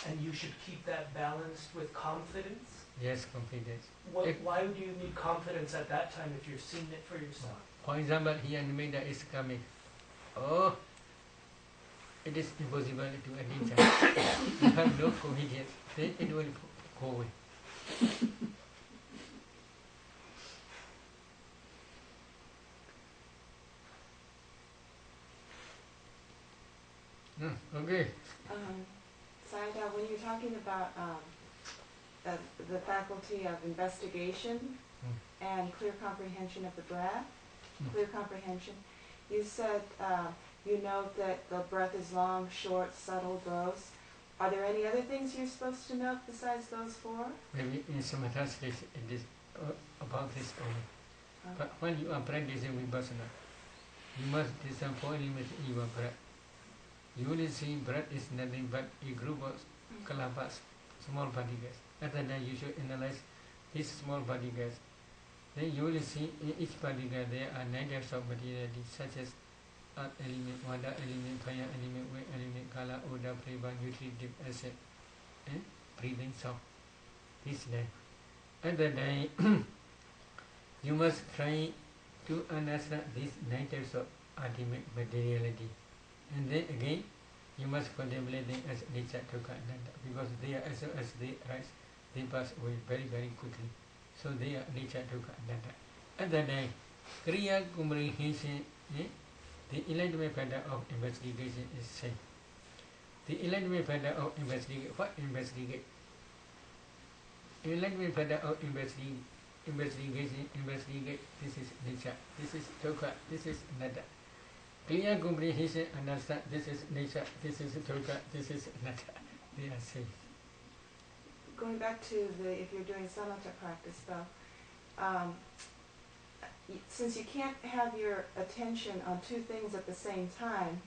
And you should keep that balanced with confidence? Yes, confidence. Why do you need confidence at that time if you're seeing it for yourself? For example, here nimitta is coming. Oh, it is impossible to attain. You have no confidence, then it will go away. Okay. Sayadaw, when you're talking about the faculty of investigation and clear comprehension of the breath, clear comprehension, you said you note that the breath is long, short, subtle, gross. Are there any other things you're supposed to note besides those 4? Maybe in samatha stage it is about this only. But when you are practicing vipassana, you must discern 4 elements in your breath. You will see breath is nothing but a group of kalapas, small particles. At that time you should analyze these small particles. Then you will see in each particle there are 9 types of materiality, such as earth element, water element, fire element, wind element, color, odor, flavor, nutritive acid, and breathing sound. This name. At that time, you must try to understand these 9 types of ultimate materiality. And then again, you must contemplate them as nature dukkha ananda, because they are, as soon as they rise, they pass away very, very quickly. So they are nature dukkha ananda. At that time, kriya comprehension, the enlightenment factor of investigation is same. The enlightenment factor of investigate, what investigate? Enlightenment factor of investigation, investigate, this is nature, this is dukkha, this is anatta. Clear comprehension, understand, this is nature, this is dukkha, this is anatta. They are same. Going back to if you're doing samatha practice though, since you can't have your attention on 2 things at the same time,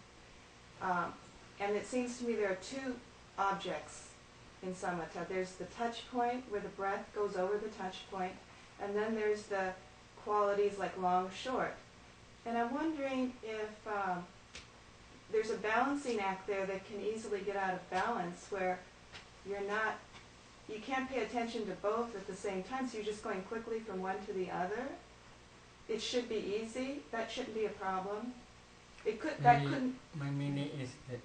and it seems to me there are 2 objects in samatha. There's the touch point where the breath goes over the touch point, and then there's the qualities like long, short. And I'm wondering if there's a balancing act there that can easily get out of balance, where you can't pay attention to both at the same time, so you're just going quickly from one to the other. It should be easy. That shouldn't be a problem. My meaning is that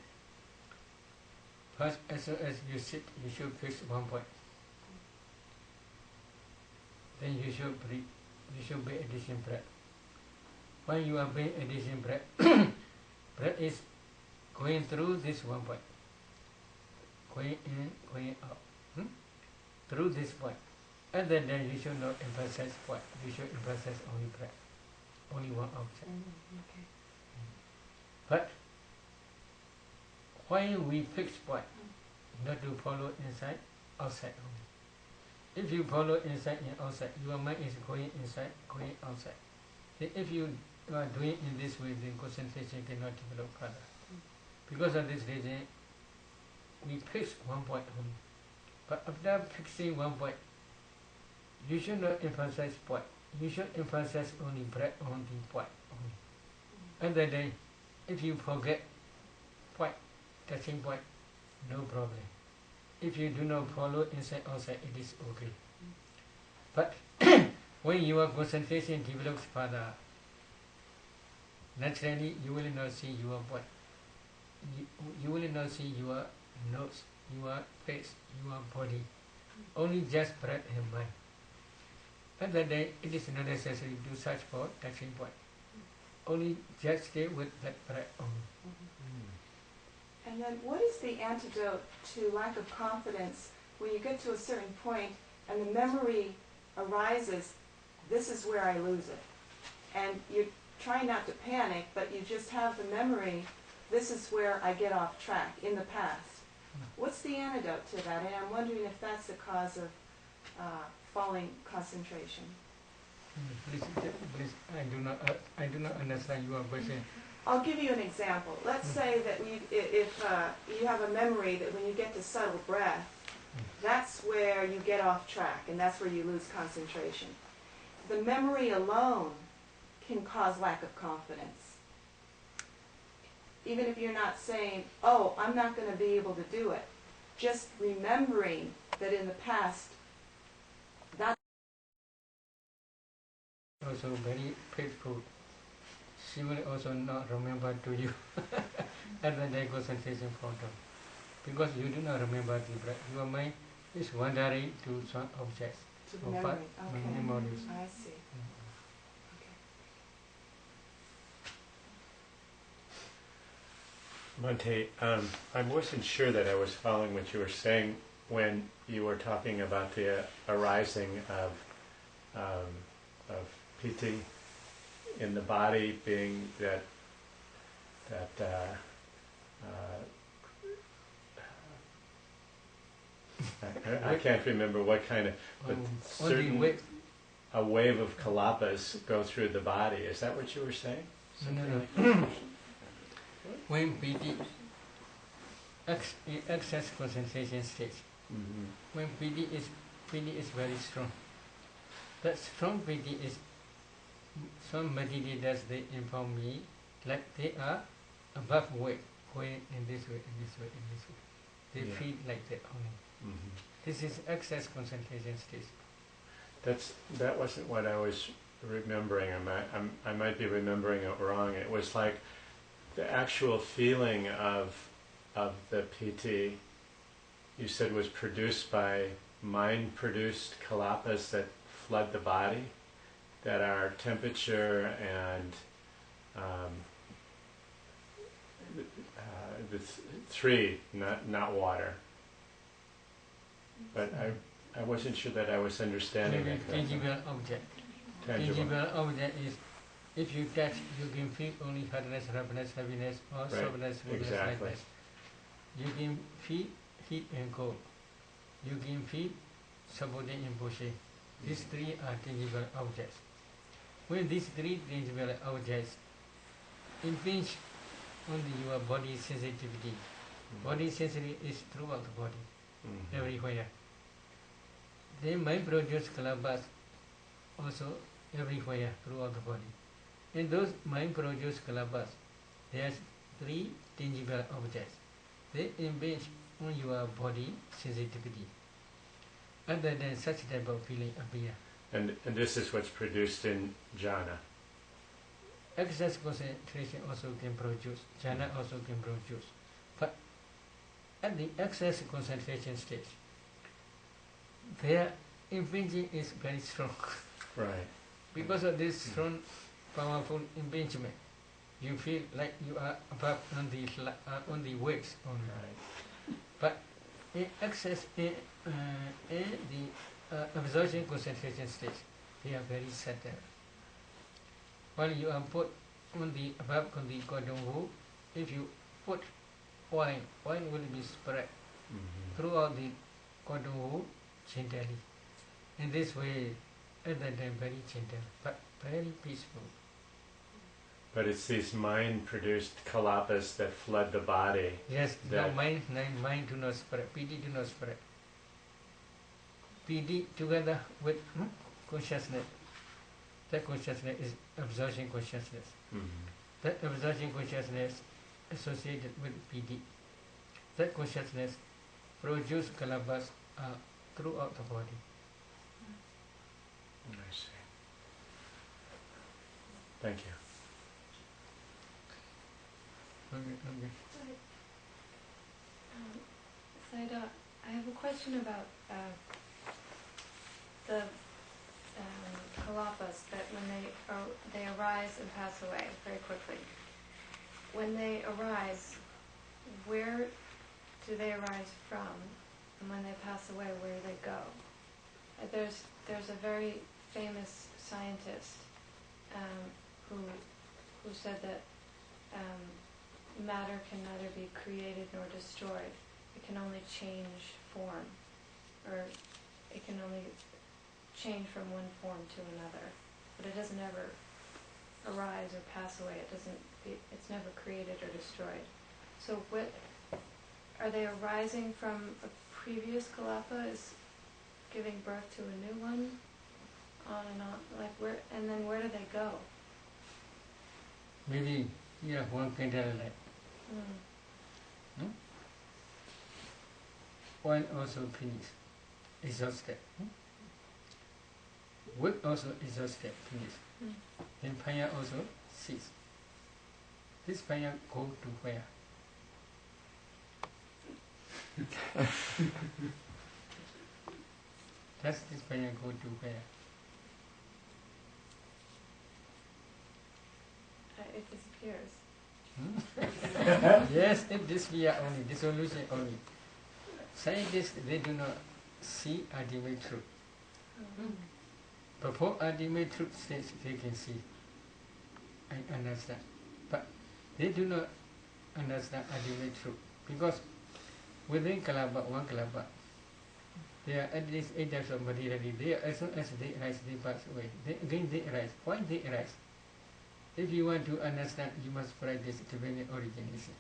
first, as soon as you sit, you should fix one point. then you should breathe. You should be addition breath. When you are being addition breath, breath is going through this one point, going in, going out, through this point. And then you should not emphasize point. You should emphasize only breath, only one object. Okay. But when we fix point, not to follow inside, outside only. If you follow inside and outside, your mind is going inside, going outside. Then if you are doing in this way, then concentration cannot develop further. Because of this reason, we fix one point only. But after fixing one point, you should not emphasize point. You should emphasize only breath on the point only. And then if you forget point, touching point, no problem. If you do not follow inside, outside, it is okay. But when your concentration develops further, naturally you will not see your body. You will not see your nose, your face, your body. Only just breath and mind. And then it is not necessary to search for touching point. Only just stay with that breath only. And then what is the antidote to lack of confidence when you get to a certain point and the memory arises, this is where I lose it. And you try not to panic, but you just have the memory, this is where I get off track in the past. What's the antidote to that? And I'm wondering if that's the cause of falling concentration. Please, I do not understand your question. I'll give you an example. Let's say that if you have a memory that when you get to subtle breath, that's where you get off track and that's where you lose concentration. The memory alone can cause lack of confidence. Even if you're not saying, oh, I'm not going to be able to do it. Just remembering that in the past, that's also very faithful. She will also not remember to you. And then they concentration fall down. Because you do not remember the breath. Your mind is wandering to some objects. to the memory. Okay. Memories. I see. Monte, I wasn't sure that I was following what you were saying when you were talking about the arising of piti in the body being that I can't remember what kind of, but certain a wave of kalapas go through the body. Is that what you were saying? No. When piti excess concentration stage, when piti is very strong. That strong piti is, some meditators they inform me like they are above weight, going in this way, in this way, in this way. They feel like that only. This is excess concentration stage. That wasn't what I was remembering. I might be remembering it wrong. It was like the actual feeling of the piti, you said, was produced by mind-produced kalapas that flood the body, that are temperature and the three, not water. But I wasn't sure that I was understanding Maybe it. tangible object. Tangible object is, if you touch, you can feel only hardness, roughness, heaviness, or softness, smoothness, lightness. You can feel heat and cold. You can feel supporting and pushing. These three are tangible objects. When these three tangible objects impinge on your body sensitivity, body sensitivity is throughout the body, everywhere. Then mind produce kalapas also everywhere throughout the body. In those mind produce kalapas, there's three tangible objects. They impinge on your body sensitivity. Other than such type of feeling appear. And this is what's produced in jhana. Excess concentration also can produce, jhana also can produce. But at the excess concentration stage, there impinging is very strong. Right. Because of this strong, powerful impingement, you feel like you are above on the weights only. Right. But in access in the absorption concentration stage, they are very subtle. When you are put on the above on the cordon hole, if you put wine will be spread throughout the cordon hole gently. In this way, at that time very gentle, but very peaceful. But it's these mind-produced kalapas that flood the body. Yes, that no, mind do not spread, PD do not spread. PD together with consciousness, that consciousness is absorption consciousness. That absorption consciousness associated with PD. That consciousness produce kalapas throughout the body. I see. Thank you. Okay. Sayadaw, I have a question about the kalapas, that when they arise and pass away very quickly. When they arise, where do they arise from? And when they pass away, where do they go? There's a very famous scientist who said that matter can neither be created nor destroyed. It can only change form, or it can only change from one form to another, but it doesn't ever arise or pass away. It's never created or destroyed. So what are they arising from? A previous kalapa is giving birth to a new one, on and on, like where, and then where do they go? Maybe here one can tell like one also finish, exhausted. Work also exhausted, finish. Then fire also cease. This fire go to where? Does this fire go to where? It disappears. Yes, it disappear only, dissolution only. Scientists, they do not see ultimate truth. Before ultimate truth stage, they can see and understand. But they do not understand ultimate truth. Because within kalapa, one kalapa, there are at least 8 types of materiality. They, as soon as they arise, they pass away. Again they arise. Why they arise? If you want to understand, you must practice divine origination.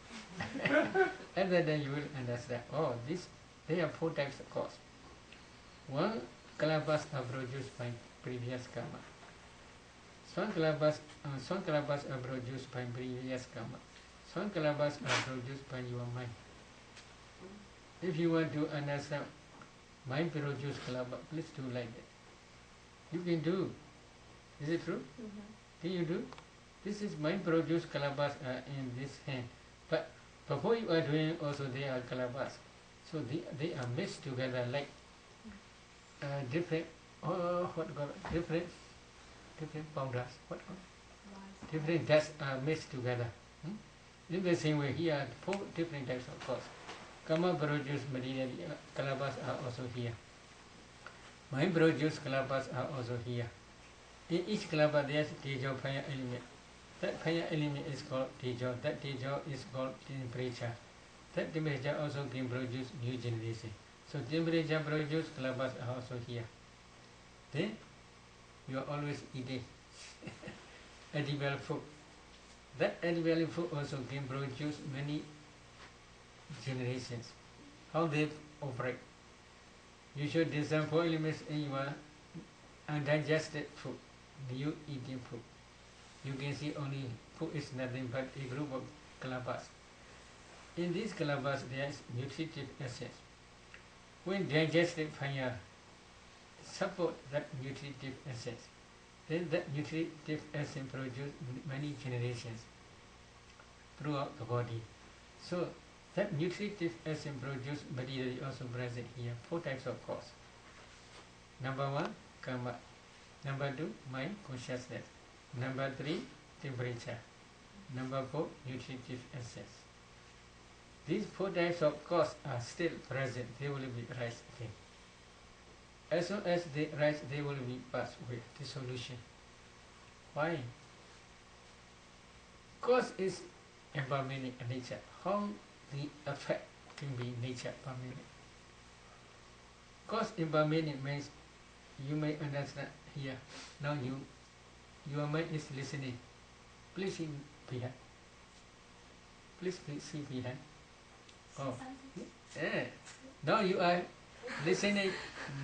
And then you will understand, oh, there are 4 types of cause. One, kalapas are produced by previous karma. Some kalapas are produced by previous karma. Some kalapas are produced by your mind. If you want to understand mind produced kalapa, please do like that. You can do. Is it true? Can you do? This is mind produced kalapas in this hand. But before you are doing also there are kalapas. So they are mixed together like different different powders. Different dust are mixed together. In the same way, here are 4 different types of cause. Karma produced material kalapas are also here. Mind produced kalapas are also here. In each kalapa there is tejo fire element. That fire element is called tejo. That tejo is called temperature. That temperature also can produce new generation. So temperature produced kalapas are also here. Then you are always eating edible food. That edible food also can produce many generations. How they operate? You should design 4 elements in your undigested food, you eating food. You can see only food is nothing but a group of kalapas. In these kalapas there is nutritive essence. When digested fire support that nutritive essence, then that nutritive essence produces many generations throughout the body. So that nutritive essence produced material also present here, 4 types of cause. Number 1, karma. Number 2, mind consciousness. Number 3, temperature. Number 4, nutritive essence. These 4 types of cause are still present. They will be rise again. As soon as they rise, they will be passed away, dissolution. Why? Cause is impermanent nature. How the effect can be nature permanent? Cause impermanent means you may understand here. Now your mind is listening. Please see behind. Please see behind. Oh, yeah. Now you are listening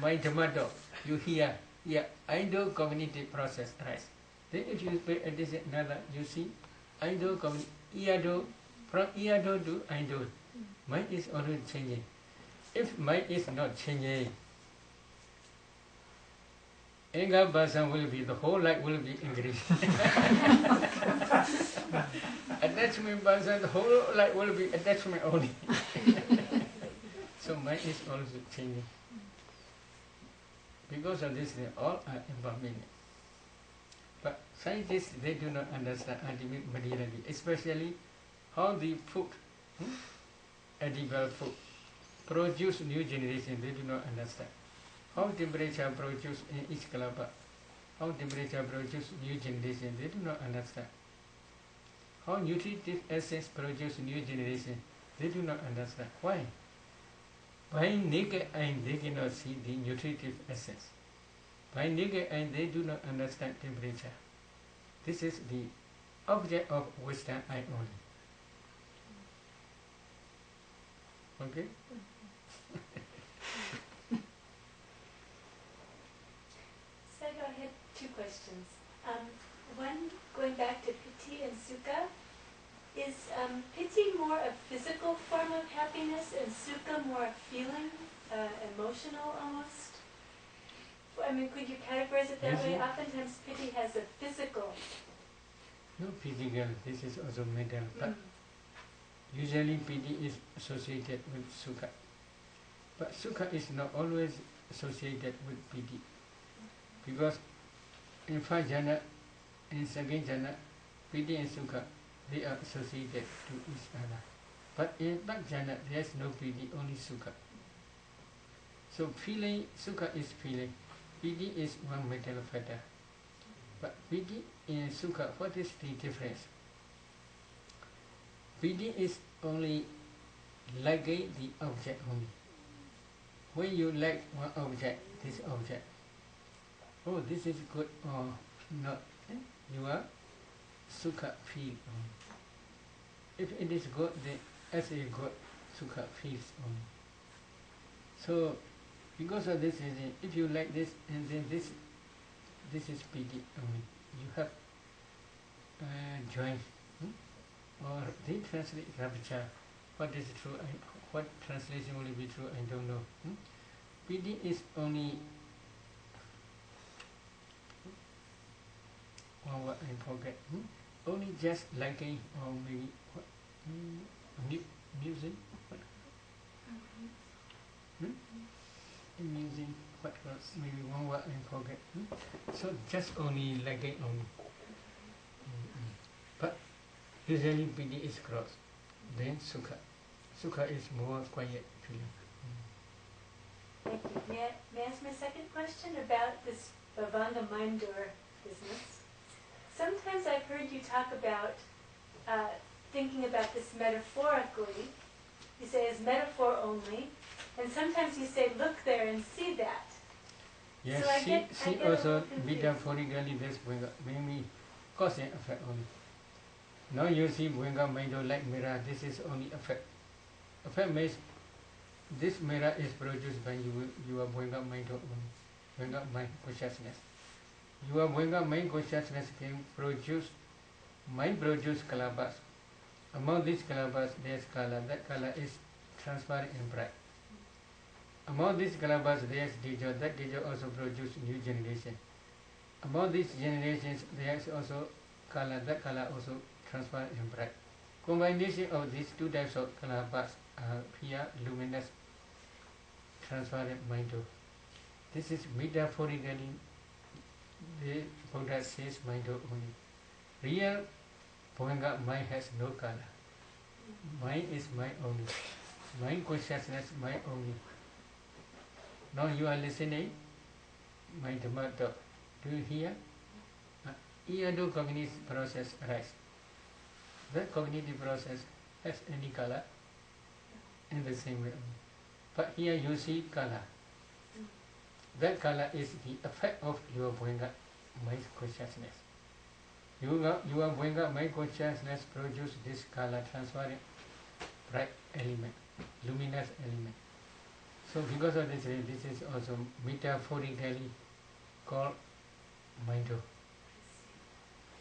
my tomato. You hear, yeah, I do cognitive process rise. Then if you pay attention another, you see, I do ear do, from ear do to I do. Mind is always changing. If mind is not changing, anger person will be, the whole life will be increased. Attachment person, the whole life will be attachment only. So mind is also changing. Because of this, they all are impermanent. But scientists, they do not understand ultimate materiality, especially how the food, edible food, produce new generation. They do not understand. How temperature produce in each kalapa, how temperature produce new generation. They do not understand. How nutritive essence produce new generation. They do not understand. Why? By naked eye, they cannot see the nutritive essence. By naked eye, they do not understand temperature. This is the object of Western eye only. Okay? So I had 2 questions. One, going back to piti and sukha, is piti more a physical form of happiness and sukha more a feeling, emotional almost? I mean, could you categorize it that Yes, way? yeah. Oftentimes piti has a physical. No physical, this is also mental. But usually piti is associated with sukha. But sukha is not always associated with piti. Because in first jhana, in second jhana, piti and sukha, they are associated to each other. But in third jhana, there is no piti, only sukha. So feeling, sukha is feeling. Piti is one mental factor. But piti and sukha, what is the difference? Piti is only liking the object only. When you like one object, this object, oh, this is good or not, you are sukha feel only. If it is good, then as a good, sukha feels only. So, because of this reason, if you like this, and then this is piti only. You have joy, or they translate rapture. What is true? What translation will be true? I don't know. Piti is only one word I forget. Only just liking, or maybe what? Music. What? Music. What else? Maybe one word I forget. So just only liking only. But usually piti is cross. Then sukha. Sukha is more quiet feeling. Thank you. May I ask my second question about this Bhavanga mind door business? Sometimes I've heard you talk about thinking about this metaphorically. You say as metaphor only, and sometimes you say look there and see that. Yes, so I get a also little confused. metaphorically this Bhavanga, maybe cause and effect only. Now you see Bhavanga mind door like mirror, this is only effect. Effect means this mirror is produced by your Bhavanga mind door only. Bhavanga mind consciousness. Your Bhavanga mind consciousness can produce, mind produce kalapas. Among these kalapas there is kala, that kala is transparent and bright. Among these kalapas there is deja, that deja also produce new generation. Among these generations there is also kala, that kala also transparent and bright. Combination of these 2 types of kalapas are pure luminous transparent mind door. This is metaphorically, the Buddha says mind only. Real Bhavanga mind has no color. Mind is mind only. Mind consciousness, mind only. Now you are listening, my Dhamma talk. Do you hear? Here do cognitive process arise. That cognitive process has any color in the same way. But here you see color. That color is the effect of your Bhavanga mind consciousness. Your Bhavanga mind consciousness produce this color transparent bright element, luminous element. So because of this, this is also metaphorically called mind.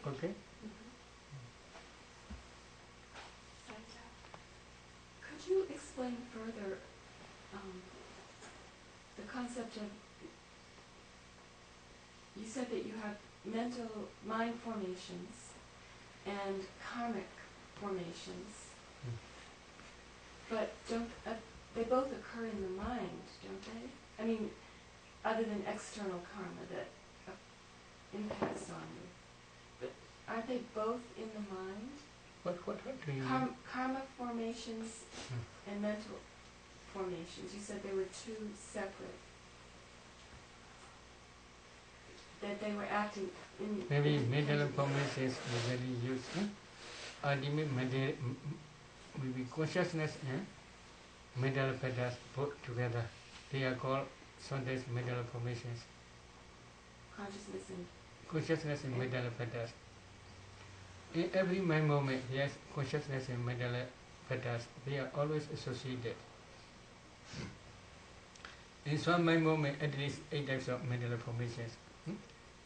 Okay? Could you explain further the concept of, you said that you have mental mind formations and karmic formations, but don't they both occur in the mind, don't they? I mean, other than external karma that impacts on you, but aren't they both in the mind? What do you Karma formations and mental formations. You said they were two separate. That they were acting in. maybe mental formations usually use ultimate maybe consciousness and mental patterns put together. They are called sometimes mental formations. Consciousness and mental patterns. In every mind moment, yes, consciousness and mental patterns, they are always associated. In some mind moment, at least 8 types of mental formations.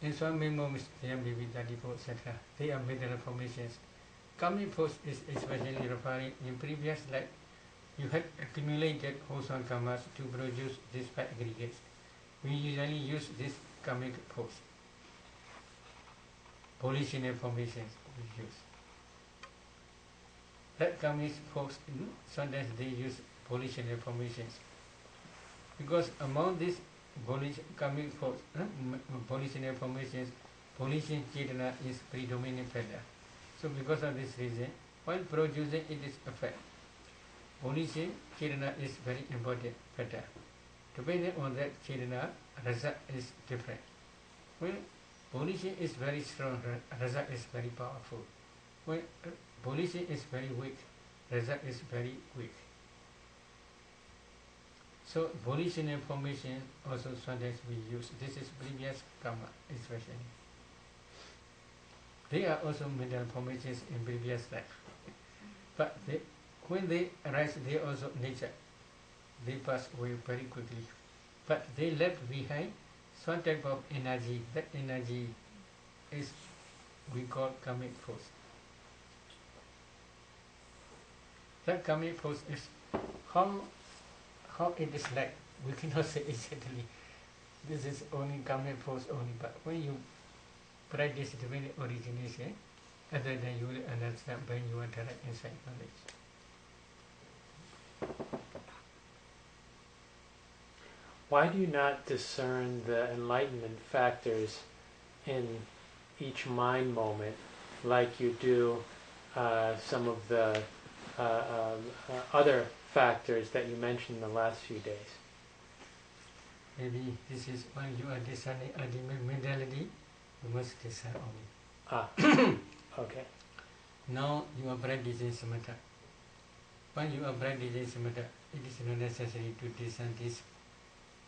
In some mind moments, there may be 34, etc. They are mental formations. Karmic force is especially referring in previous life. You had accumulated wholesome karmas to produce these 5 aggregates. We usually use this karmic force. Volitional formations we use. That karmic force, sometimes they use volitional formations. Because among these karmic force, volitional formations, volition chetana is predominant factor. So because of this reason, while producing its effect, volition chetana is very important factor. Depending on that chetana, result is different. When volition is very strong, result is very powerful. When volition is very weak, result is very weak. So volition information also sometimes we use. This is previous karma especially. They are also mental formations in previous life. But when they arise, they also nature. They pass away very quickly. But they left behind some type of energy. That energy is we call karmic force. That karmic force is how it is like. We cannot say exactly. This is only karmic force only. But when you practice divine origination, other than you will understand when you are direct insight knowledge. Why do you not discern the enlightenment factors in each mind moment like you do some of the other factors that you mentioned in the last few days? Maybe this is when you are discerning ultimate mentality, you must discern only. Okay. Now you are practicing samatha. When you are practicing samatha, it is not necessary to discern these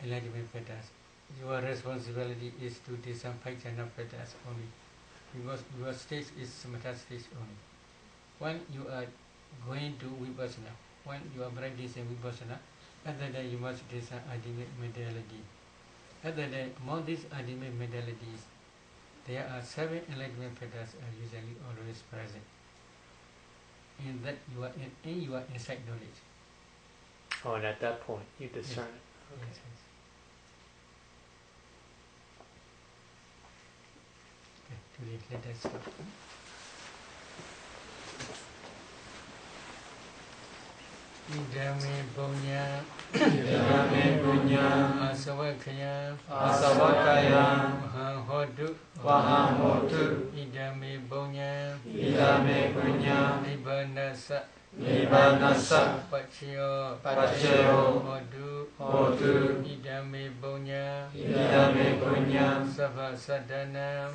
enlightenment factors. Your responsibility is to discern 5 jhana factors only, because your stage is samatha stage only. When you are going to vipassana, when you are practicing vipassana, other than you must discern ultimate mentality. Other than among these ultimate mentalities, there are 7 enlightenment factors are usually always present. In that you are in your insight knowledge. Oh, and at that point you discern Yes. it. Okay. Yes, yes. Okay, today let us stop. idame punya idame punya asawakaya asawakaya mahahodu wahamotu idame punya idame punya nibanasa nibanasa paccio hodu idame punya sabha sadana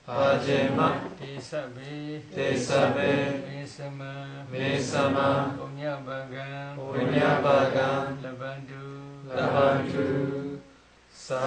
pajema tesabe mesama punya bagang labandu sa